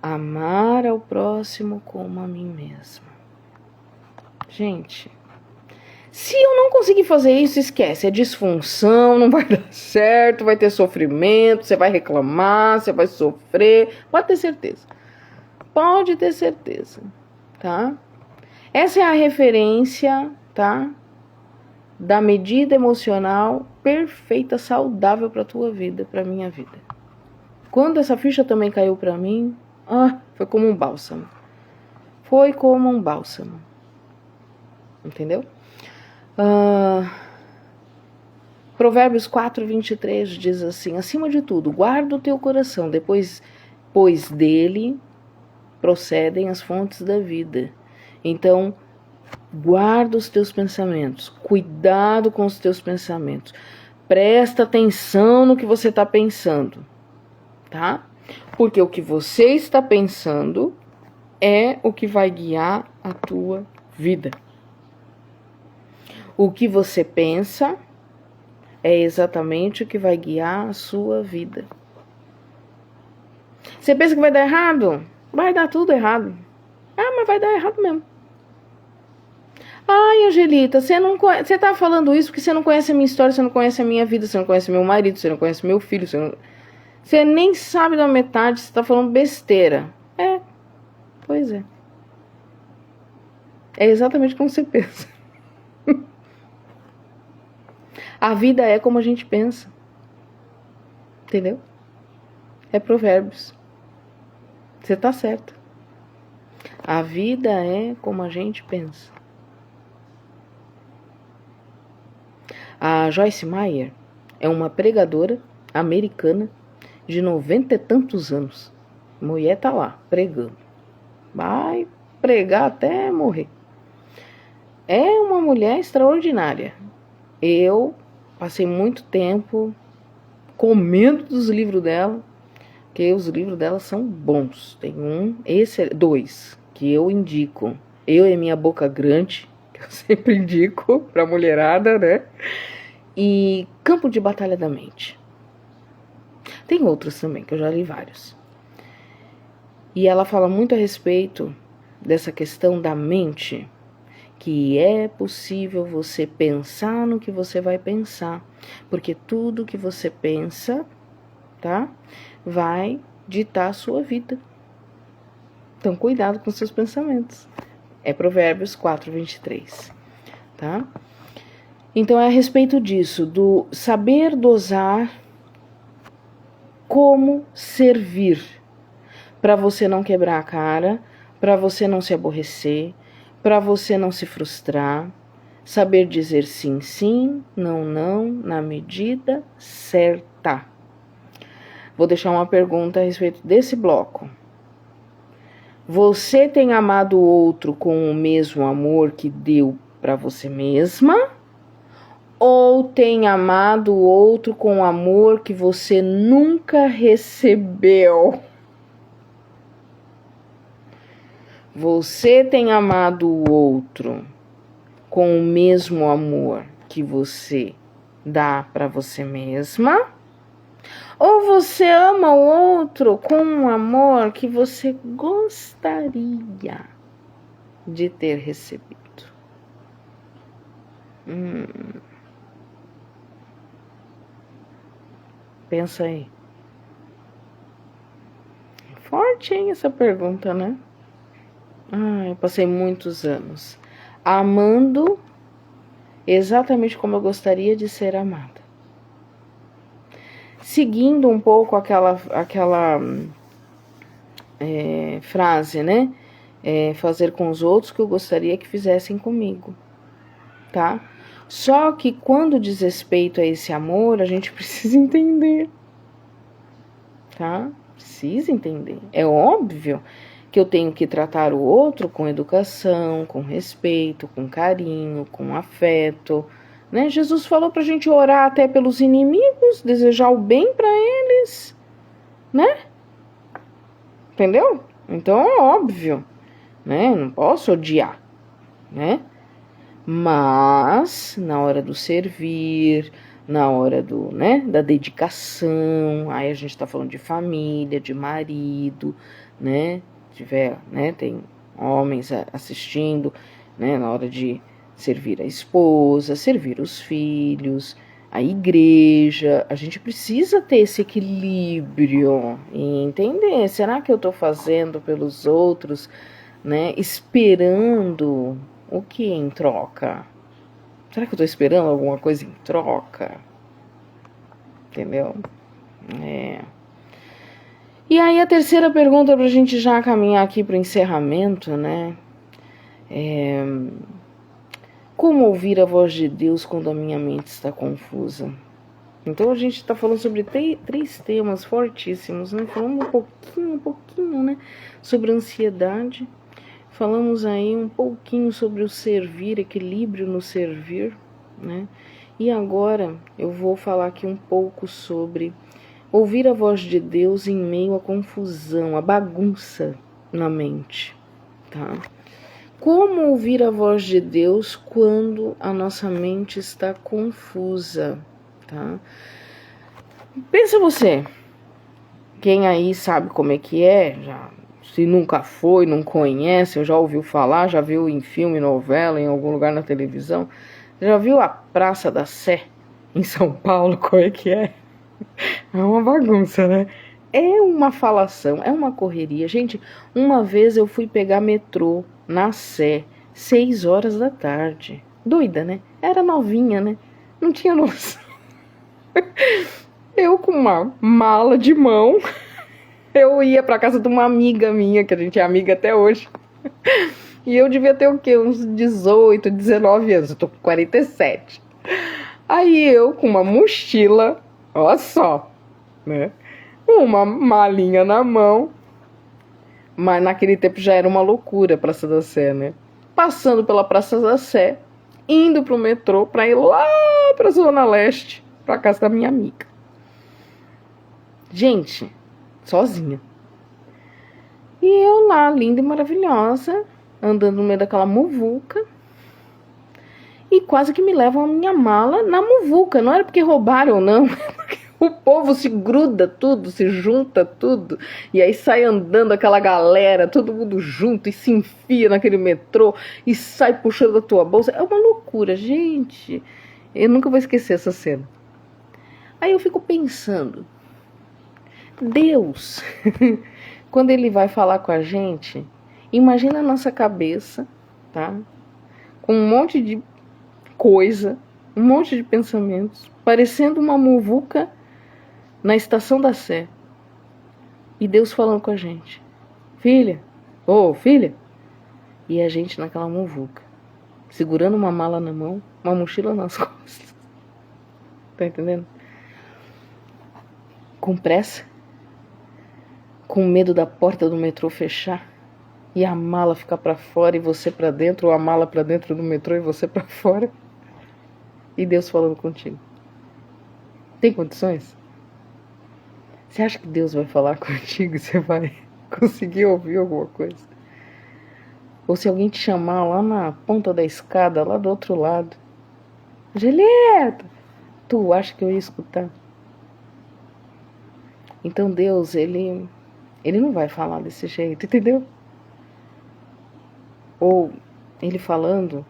Amar ao próximo como a mim mesma. Gente, se eu não conseguir fazer isso, esquece. É disfunção, não vai dar certo, vai ter sofrimento, você vai reclamar, você vai sofrer. Pode ter certeza. Pode ter certeza, tá? Essa é a referência, tá? Da medida emocional perfeita, saudável para a tua vida, para a minha vida. Quando essa ficha também caiu para mim, foi como um bálsamo. Foi como um bálsamo. Entendeu? Provérbios 4:23 diz assim: acima de tudo, guarda o teu coração, pois dele procedem as fontes da vida. Então, guarda os teus pensamentos, cuidado com os teus pensamentos, presta atenção no que você está pensando, tá? Porque o que você está pensando é o que vai guiar a tua vida. O que você pensa é exatamente o que vai guiar a sua vida. Você pensa que vai dar errado? Vai dar tudo errado. Ah, mas vai dar errado mesmo. Ai, Angelita, você tá falando isso porque você não conhece a minha história, você não conhece a minha vida, você não conhece meu marido, você não conhece meu filho, você nem sabe da metade, você tá falando besteira. Pois é. É exatamente como você pensa. A vida é como a gente pensa. Entendeu? É Provérbios. Você tá certo. A vida é como a gente pensa. A Joyce Meyer é uma pregadora americana de 90 e tantos anos. A mulher tá lá, pregando. Vai pregar até morrer. É uma mulher extraordinária. Eu passei muito tempo comendo dos livros dela, porque os livros dela são bons. Tem dois, que eu indico. Eu e Minha Boca Grande, que eu sempre indico pra mulherada, né? E Campo de Batalha da Mente. Tem outros também, que eu já li vários. E ela fala muito a respeito dessa questão da mente, que é possível você pensar no que você vai pensar, porque tudo que você pensa, tá, vai ditar a sua vida. Então, cuidado com seus pensamentos. É Provérbios 4:23, tá? Então, é a respeito disso, do saber dosar como servir, para você não quebrar a cara, para você não se aborrecer, para você não se frustrar, saber dizer sim, sim, não, não, na medida certa. Vou deixar uma pergunta a respeito desse bloco. Você tem amado o outro com o mesmo amor que deu para você mesma? Ou tem amado o outro com o amor que você nunca recebeu? Você tem amado o outro com o mesmo amor que você dá para você mesma? Ou você ama o outro com um amor que você gostaria de ter recebido? Pensa aí. Forte, hein, essa pergunta, né? Eu passei muitos anos amando exatamente como eu gostaria de ser amada. Seguindo um pouco aquela frase, né? Fazer com os outros o que eu gostaria que fizessem comigo, tá? Só que quando diz respeito a esse amor, a gente precisa entender, tá? Precisa entender. É óbvio que eu tenho que tratar o outro com educação, com respeito, com carinho, com afeto, né? Jesus falou pra gente orar até pelos inimigos, desejar o bem pra eles, né? Entendeu? Então é óbvio, né? Não posso odiar, né? Mas na hora do servir, na hora da dedicação, aí a gente tá falando de família, de marido, né? Tem homens assistindo, né? Na hora de servir a esposa, servir os filhos, a igreja, a gente precisa ter esse equilíbrio e entender, será que eu tô fazendo pelos outros, né? Esperando o que em troca? Será que eu tô esperando alguma coisa em troca? Entendeu? E aí a terceira pergunta pra gente já caminhar aqui pro encerramento, né? Como ouvir a voz de Deus quando a minha mente está confusa? Então a gente está falando sobre três temas fortíssimos, né? Falamos um pouquinho, né? Sobre ansiedade. Falamos aí um pouquinho sobre o servir, equilíbrio no servir, né? E agora eu vou falar aqui um pouco sobre ouvir a voz de Deus em meio à confusão, à bagunça na mente, tá? Como ouvir a voz de Deus quando a nossa mente está confusa, tá? Pensa você, quem aí sabe como é que é, já, se nunca foi, não conhece, ou já ouviu falar, já viu em filme, novela, em algum lugar na televisão, já viu a Praça da Sé em São Paulo, como é que é? É uma bagunça, né? É uma falação, é uma correria. Gente, uma vez eu fui pegar metrô na Sé, 6 horas da tarde. Doida, né? Era novinha, né? Não tinha noção. Eu com uma mala de mão, eu ia pra casa de uma amiga minha, que a gente é amiga até hoje. E eu devia ter o quê? Uns 18, 19 anos. Eu tô com 47. Aí eu com uma mochila, olha só, né? Uma malinha na mão. Mas naquele tempo já era uma loucura a Praça da Sé, né? Passando pela Praça da Sé, indo pro metrô pra ir lá pra Zona Leste, pra casa da minha amiga. Gente, sozinha. E eu lá, linda e maravilhosa, andando no meio daquela muvuca. E quase que me levam a minha mala na muvuca. Não era porque roubaram, não. O povo se gruda tudo, se junta tudo. E aí sai andando aquela galera, todo mundo junto, e se enfia naquele metrô, e sai puxando a tua bolsa. É uma loucura, gente. Eu nunca vou esquecer essa cena. Aí eu fico pensando, Deus, quando Ele vai falar com a gente, imagina a nossa cabeça, tá? Com um monte de coisa, um monte de pensamentos, parecendo uma muvuca na estação da Sé. E Deus falando com a gente. Filha, filha. E a gente naquela muvuca, segurando uma mala na mão, uma mochila nas costas. Tá entendendo? Com pressa, com medo da porta do metrô fechar e a mala ficar pra fora e você pra dentro, ou a mala pra dentro do metrô e você pra fora. E Deus falando contigo. Tem condições? Você acha que Deus vai falar contigo e você vai conseguir ouvir alguma coisa? Ou se alguém te chamar lá na ponta da escada, lá do outro lado, Julieta, tu acha que eu ia escutar? Então Deus, ele não vai falar desse jeito, entendeu? Ou ele falando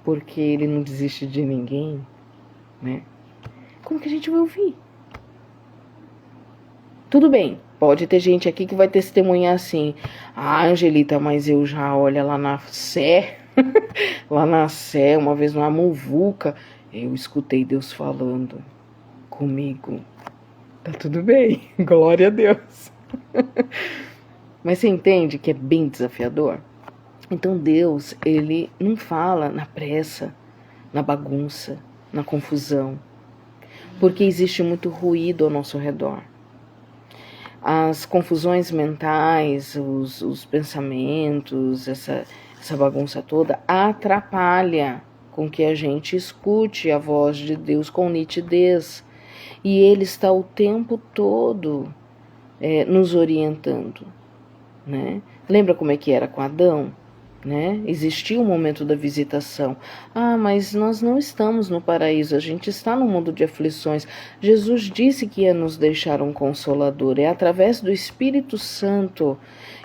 porque ele não desiste de ninguém, né? Como que a gente vai ouvir? Tudo bem, pode ter gente aqui que vai testemunhar assim. Ah, Angelita, mas eu já, olha, lá na Sé, lá na Sé, uma vez numa muvuca, eu escutei Deus falando comigo. Tá tudo bem, glória a Deus. Mas você entende que é bem desafiador? Então Deus, ele não fala na pressa, na bagunça, na confusão, porque existe muito ruído ao nosso redor. As confusões mentais, os pensamentos, essa bagunça toda atrapalha com que a gente escute a voz de Deus com nitidez. E Ele está o tempo todo nos orientando, né? Lembra como é que era com Adão? Né? Existia um momento da visitação. Ah, mas nós não estamos no paraíso, a gente está no mundo de aflições. Jesus disse que ia nos deixar um consolador. É através do Espírito Santo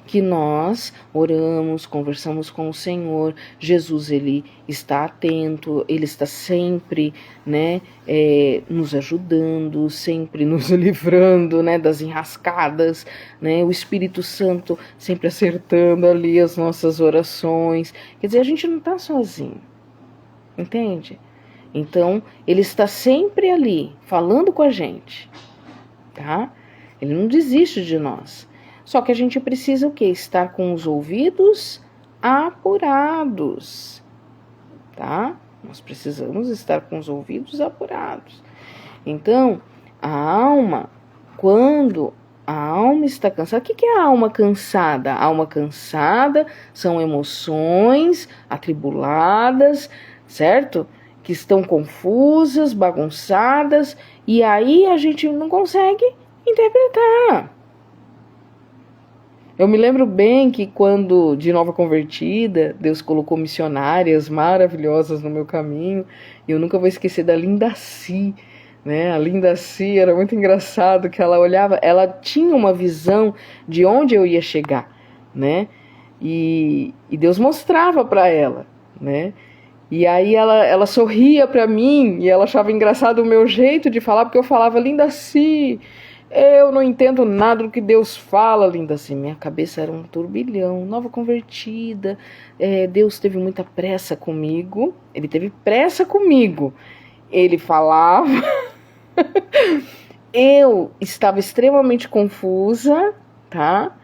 que nós oramos, conversamos com o Senhor. Jesus, ele está atento, ele está sempre, né, nos ajudando, sempre nos livrando, né, das enrascadas, né, o Espírito Santo sempre acertando ali as nossas orações. Quer dizer, a gente não está sozinho, entende? Então, ele está sempre ali, falando com a gente, tá? Ele não desiste de nós. Só que a gente precisa o quê? Estar com os ouvidos apurados, tá? Nós precisamos estar com os ouvidos apurados. Então, a alma, quando a alma está cansada, o que é a alma cansada? A alma cansada são emoções atribuladas, certo? Que estão confusas, bagunçadas, e aí a gente não consegue interpretar. Eu me lembro bem que quando, de nova convertida, Deus colocou missionárias maravilhosas no meu caminho, e eu nunca vou esquecer da Lindaci, né? A Lindaci era muito engraçado, que ela olhava, ela tinha uma visão de onde eu ia chegar, né? E Deus mostrava para ela, né? E aí ela sorria para mim, e ela achava engraçado o meu jeito de falar, porque eu falava, Lindaci, eu não entendo nada do que Deus fala, Lindaci. Minha cabeça era um turbilhão, nova convertida, Deus teve muita pressa comigo, ele teve pressa comigo, ele falava, eu estava extremamente confusa, tá?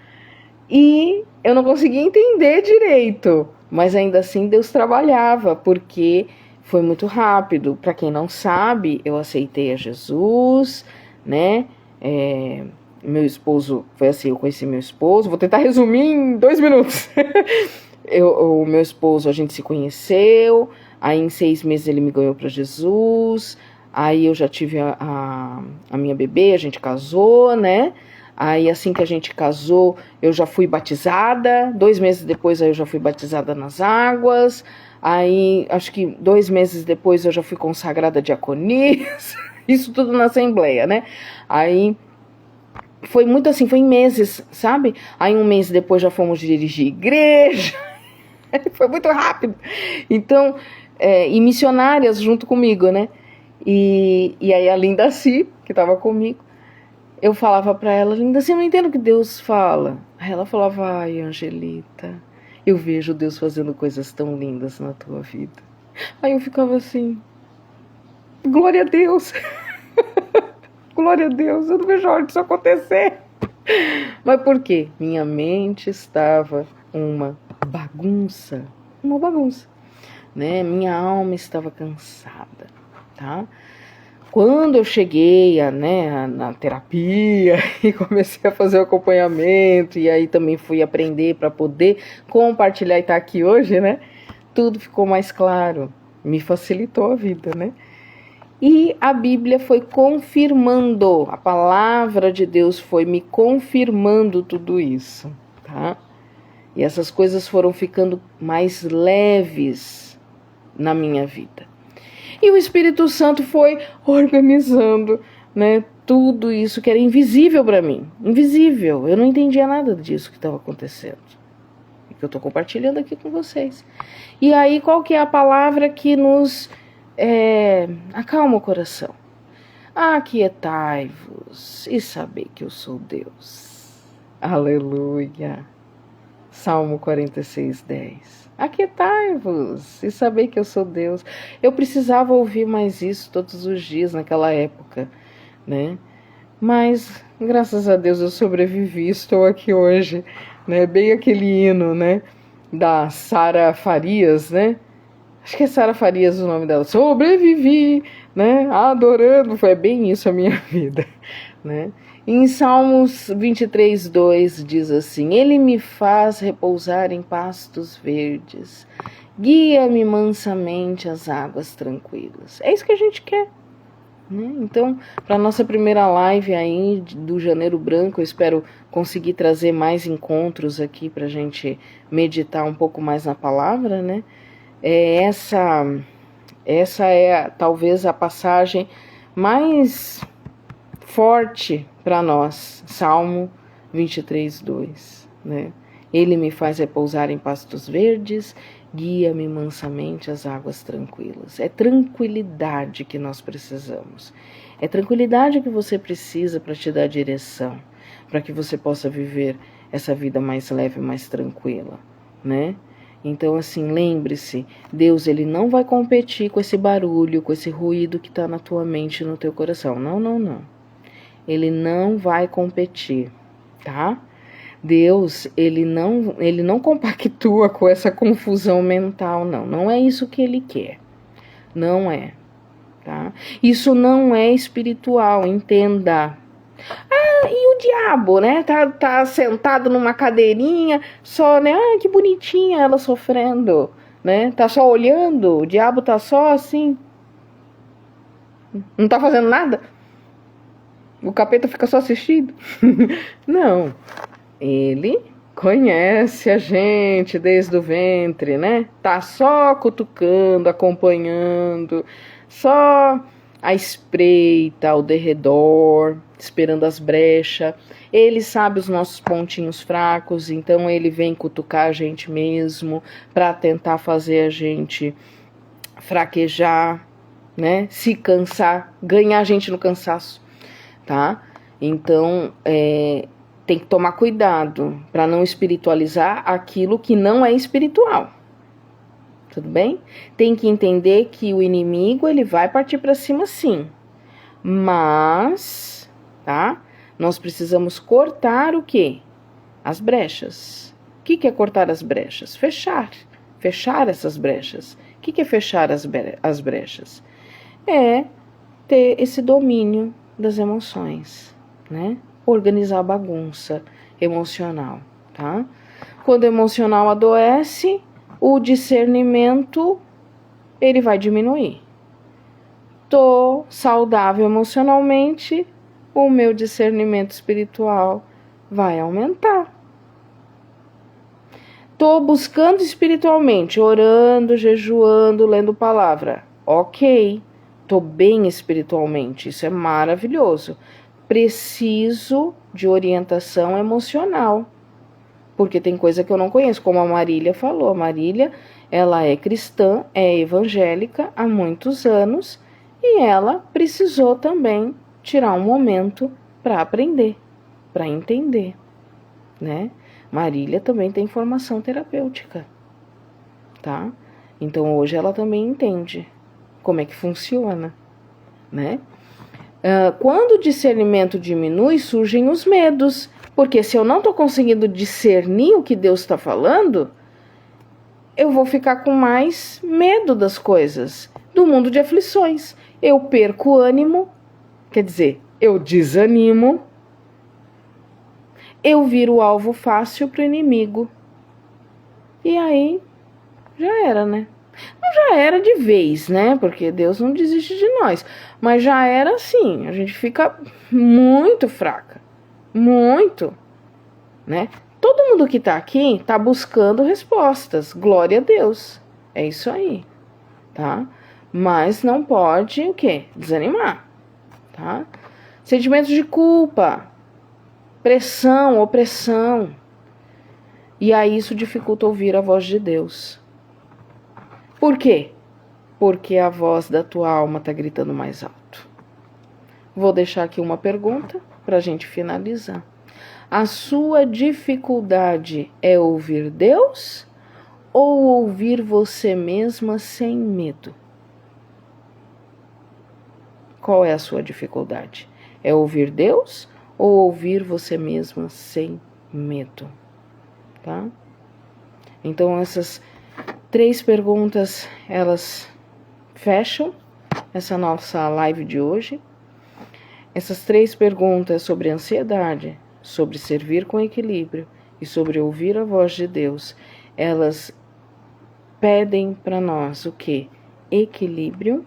E eu não conseguia entender direito, mas ainda assim Deus trabalhava, porque foi muito rápido. Para quem não sabe, eu aceitei a Jesus, né? Meu esposo, foi assim, eu conheci meu esposo, vou tentar resumir em 2 minutos. O meu esposo, a gente se conheceu, aí em 6 meses ele me ganhou para Jesus, aí eu já tive a minha bebê, a gente casou, né? Aí assim que a gente casou, eu já fui batizada, 2 meses depois aí eu já fui batizada nas águas, aí acho que 2 meses depois eu já fui consagrada diaconisa, isso tudo na Assembleia, né? Aí foi muito assim, foi em meses, sabe? Aí 1 mês depois já fomos dirigir igreja, foi muito rápido. Então, e missionárias junto comigo, né? E aí a Lindaci, que estava comigo, eu falava para ela, Lindaci, eu não entendo o que Deus fala. Aí ela falava, ai, Angelita, eu vejo Deus fazendo coisas tão lindas na tua vida. Aí eu ficava assim, glória a Deus, glória a Deus, eu não vejo a hora disso acontecer. Mas por quê? Minha mente estava uma bagunça, né? Minha alma estava cansada, tá? Quando eu cheguei na terapia e comecei a fazer o acompanhamento, e aí também fui aprender para poder compartilhar e estar aqui hoje, né? Tudo ficou mais claro, me facilitou a vida, né? E a Bíblia foi confirmando, a palavra de Deus foi me confirmando tudo isso, tá? E essas coisas foram ficando mais leves na minha vida. E o Espírito Santo foi organizando, né, tudo isso que era invisível para mim. Invisível. Eu não entendia nada disso que estava acontecendo. E que eu estou compartilhando aqui com vocês. E aí, qual que é a palavra que nos acalma o coração? Aquietai-vos e sabei que eu sou Deus. Aleluia. Salmo 46:10. Aquietai-vos e sabei que eu sou Deus. Eu precisava ouvir mais isso todos os dias naquela época, né? Mas, graças a Deus, eu sobrevivi, estou aqui hoje, né? Bem aquele hino, né? Da Sara Farias, né? Acho que é Sara Farias o nome dela. Sobrevivi, né? Adorando, foi bem isso a minha vida, né? Em Salmos 23:2 diz assim, Ele me faz repousar em pastos verdes, guia-me mansamente às águas tranquilas. É isso que a gente quer, né? Então, para a nossa primeira live aí do Janeiro Branco, eu espero conseguir trazer mais encontros aqui para a gente meditar um pouco mais na palavra, né? Essa é talvez a passagem mais forte para nós, Salmo 23:2, né? Ele me faz repousar em pastos verdes, guia-me mansamente às águas tranquilas. É tranquilidade que nós precisamos. É tranquilidade que você precisa para te dar direção, para que você possa viver essa vida mais leve, mais tranquila, né? Então, assim, lembre-se, Deus, ele não vai competir com esse barulho, com esse ruído que está na tua mente e no teu coração. Não, não, não. Ele não vai competir, tá? Deus, ele não compactua com essa confusão mental, não. Não é isso que ele quer. Não é. tá? Isso não é espiritual, entenda. Ah, e o diabo, né? Tá sentado numa cadeirinha, só, né? Ah, que bonitinha ela sofrendo, né? Tá só olhando, o diabo tá só assim, não tá fazendo nada. O capeta fica só assistindo. Não, ele conhece a gente desde o ventre, né? Tá só cutucando, acompanhando, só à espreita, ao derredor, esperando as brechas. Ele sabe os nossos pontinhos fracos, então ele vem cutucar a gente mesmo para tentar fazer a gente fraquejar, né? Se cansar, ganhar a gente no cansaço, tá? Então, tem que tomar cuidado para não espiritualizar aquilo que não é espiritual. Tudo bem? Tem que entender que o inimigo, ele vai partir para cima sim. Mas, tá? Nós precisamos cortar o quê? As brechas. O que é cortar as brechas? Fechar. Fechar essas brechas. O que é fechar as brechas? É ter esse domínio das emoções, né? Organizar a bagunça emocional, tá? Quando o emocional adoece, o discernimento, ele vai diminuir. Tô saudável emocionalmente, o meu discernimento espiritual vai aumentar. Tô buscando espiritualmente, orando, jejuando, lendo palavra. Ok, tô bem espiritualmente, isso é maravilhoso. Preciso de orientação emocional, porque tem coisa que eu não conheço, como a Marília falou. A Marília, ela é cristã, é evangélica há muitos anos e ela precisou também tirar um momento para aprender, para entender, né? Marília também tem formação terapêutica, tá? Então hoje ela também entende como é que funciona, né? Quando o discernimento diminui, surgem os medos. Porque se eu não estou conseguindo discernir o que Deus está falando, eu vou ficar com mais medo das coisas, do mundo de aflições. Eu perco o ânimo, quer dizer, eu desanimo, eu viro alvo fácil para o inimigo. E aí, já era, né? Não já era de vez, né? Porque Deus não desiste de nós. Mas já era assim, a gente fica muito fraca. Muito, né? Todo mundo que tá aqui tá buscando respostas. Glória a Deus. É isso aí, tá? Mas não pode o quê? Desanimar, tá? Sentimentos de culpa, pressão, opressão. E aí isso dificulta ouvir a voz de Deus. Por quê? Porque a voz da tua alma tá gritando mais alto. Vou deixar aqui uma pergunta pra gente finalizar. A sua dificuldade é ouvir Deus ou ouvir você mesma sem medo? Qual é a sua dificuldade? É ouvir Deus ou ouvir você mesma sem medo? Tá? Então essas 3 perguntas, elas fecham essa nossa live de hoje. Essas 3 perguntas sobre ansiedade, sobre servir com equilíbrio e sobre ouvir a voz de Deus, elas pedem para nós o quê? Equilíbrio,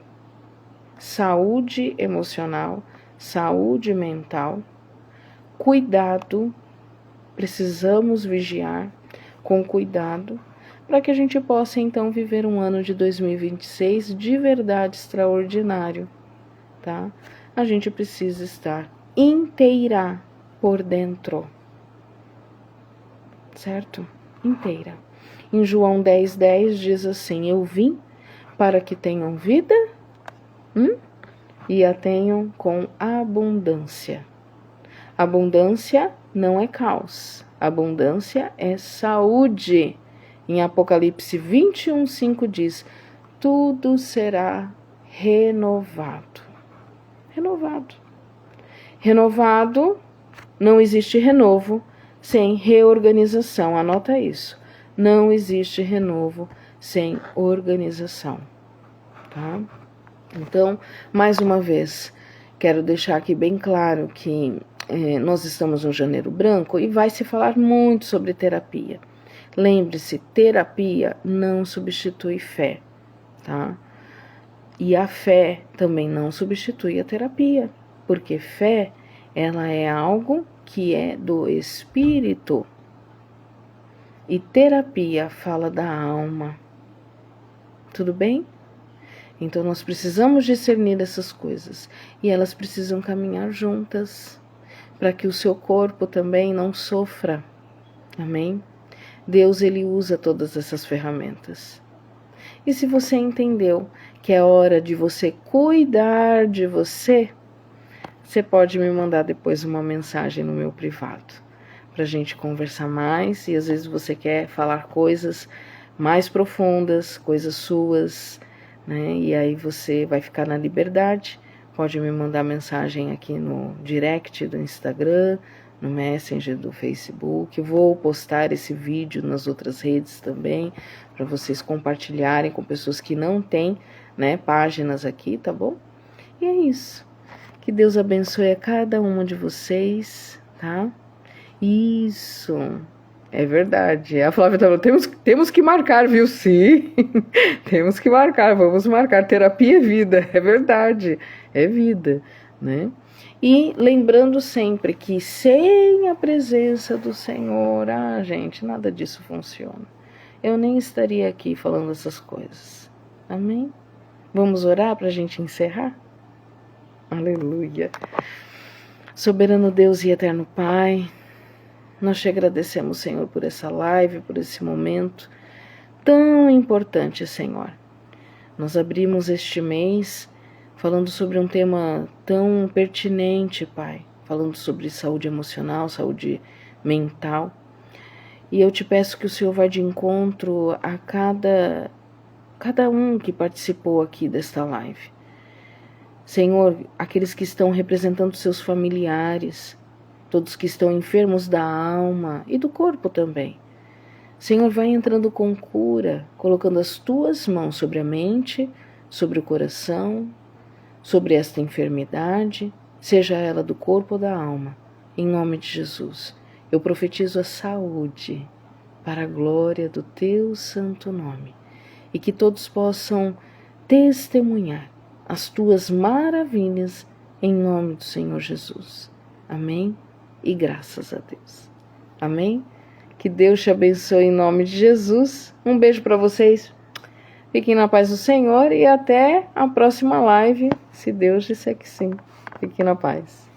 saúde emocional, saúde mental, cuidado, precisamos vigiar com cuidado, para que a gente possa então viver um ano de 2026 de verdade extraordinário, tá? A gente precisa estar inteira por dentro, certo? Inteira. Em João 10:10 diz assim: eu vim para que tenham vida e a tenham com abundância. Abundância não é caos, abundância é saúde. Em Apocalipse 21:5 diz: tudo será renovado. Renovado. Renovado, não existe renovo sem reorganização. Anota isso. Não existe renovo sem organização, tá? Então, mais uma vez, quero deixar aqui bem claro que nós estamos no Janeiro Branco e vai se falar muito sobre terapia. Lembre-se, terapia não substitui fé, tá? E a fé também não substitui a terapia, porque fé, ela é algo que é do espírito. E terapia fala da alma. Tudo bem? Então nós precisamos discernir essas coisas e elas precisam caminhar juntas para que o seu corpo também não sofra. Amém? Deus, ele usa todas essas ferramentas. E se você entendeu que é hora de você cuidar de você, você pode me mandar depois uma mensagem no meu privado, para a gente conversar mais, e às vezes você quer falar coisas mais profundas, coisas suas, né? E aí você vai ficar na liberdade, pode me mandar mensagem aqui no direct do Instagram, no Messenger do Facebook. Vou postar esse vídeo nas outras redes também, para vocês compartilharem com pessoas que não têm, né, páginas aqui, tá bom? E é isso. Que Deus abençoe a cada uma de vocês, tá? Isso, é verdade. A Flávia tá falando, temos que marcar, viu? Sim, temos que marcar, vamos marcar. Terapia é vida, é verdade, é vida, né? E lembrando sempre que sem a presença do Senhor, gente, nada disso funciona. Eu nem estaria aqui falando essas coisas. Amém? Vamos orar para a gente encerrar? Aleluia. Soberano Deus e eterno Pai, nós te agradecemos, Senhor, por essa live, por esse momento tão importante, Senhor. Nós abrimos este mês falando sobre um tema tão pertinente, Pai, falando sobre saúde emocional, saúde mental. E eu te peço que o Senhor vá de encontro a cada um que participou aqui desta live. Senhor, aqueles que estão representando seus familiares, todos que estão enfermos da alma e do corpo também. Senhor, vai entrando com cura, colocando as tuas mãos sobre a mente, sobre o coração, sobre esta enfermidade, seja ela do corpo ou da alma, em nome de Jesus. Eu profetizo a saúde para a glória do teu santo nome e que todos possam testemunhar as tuas maravilhas em nome do Senhor Jesus. Amém? E graças a Deus. Amém? Que Deus te abençoe em nome de Jesus. Um beijo para vocês. Fiquem na paz do Senhor e até a próxima live, se Deus disser que sim. Fiquem na paz.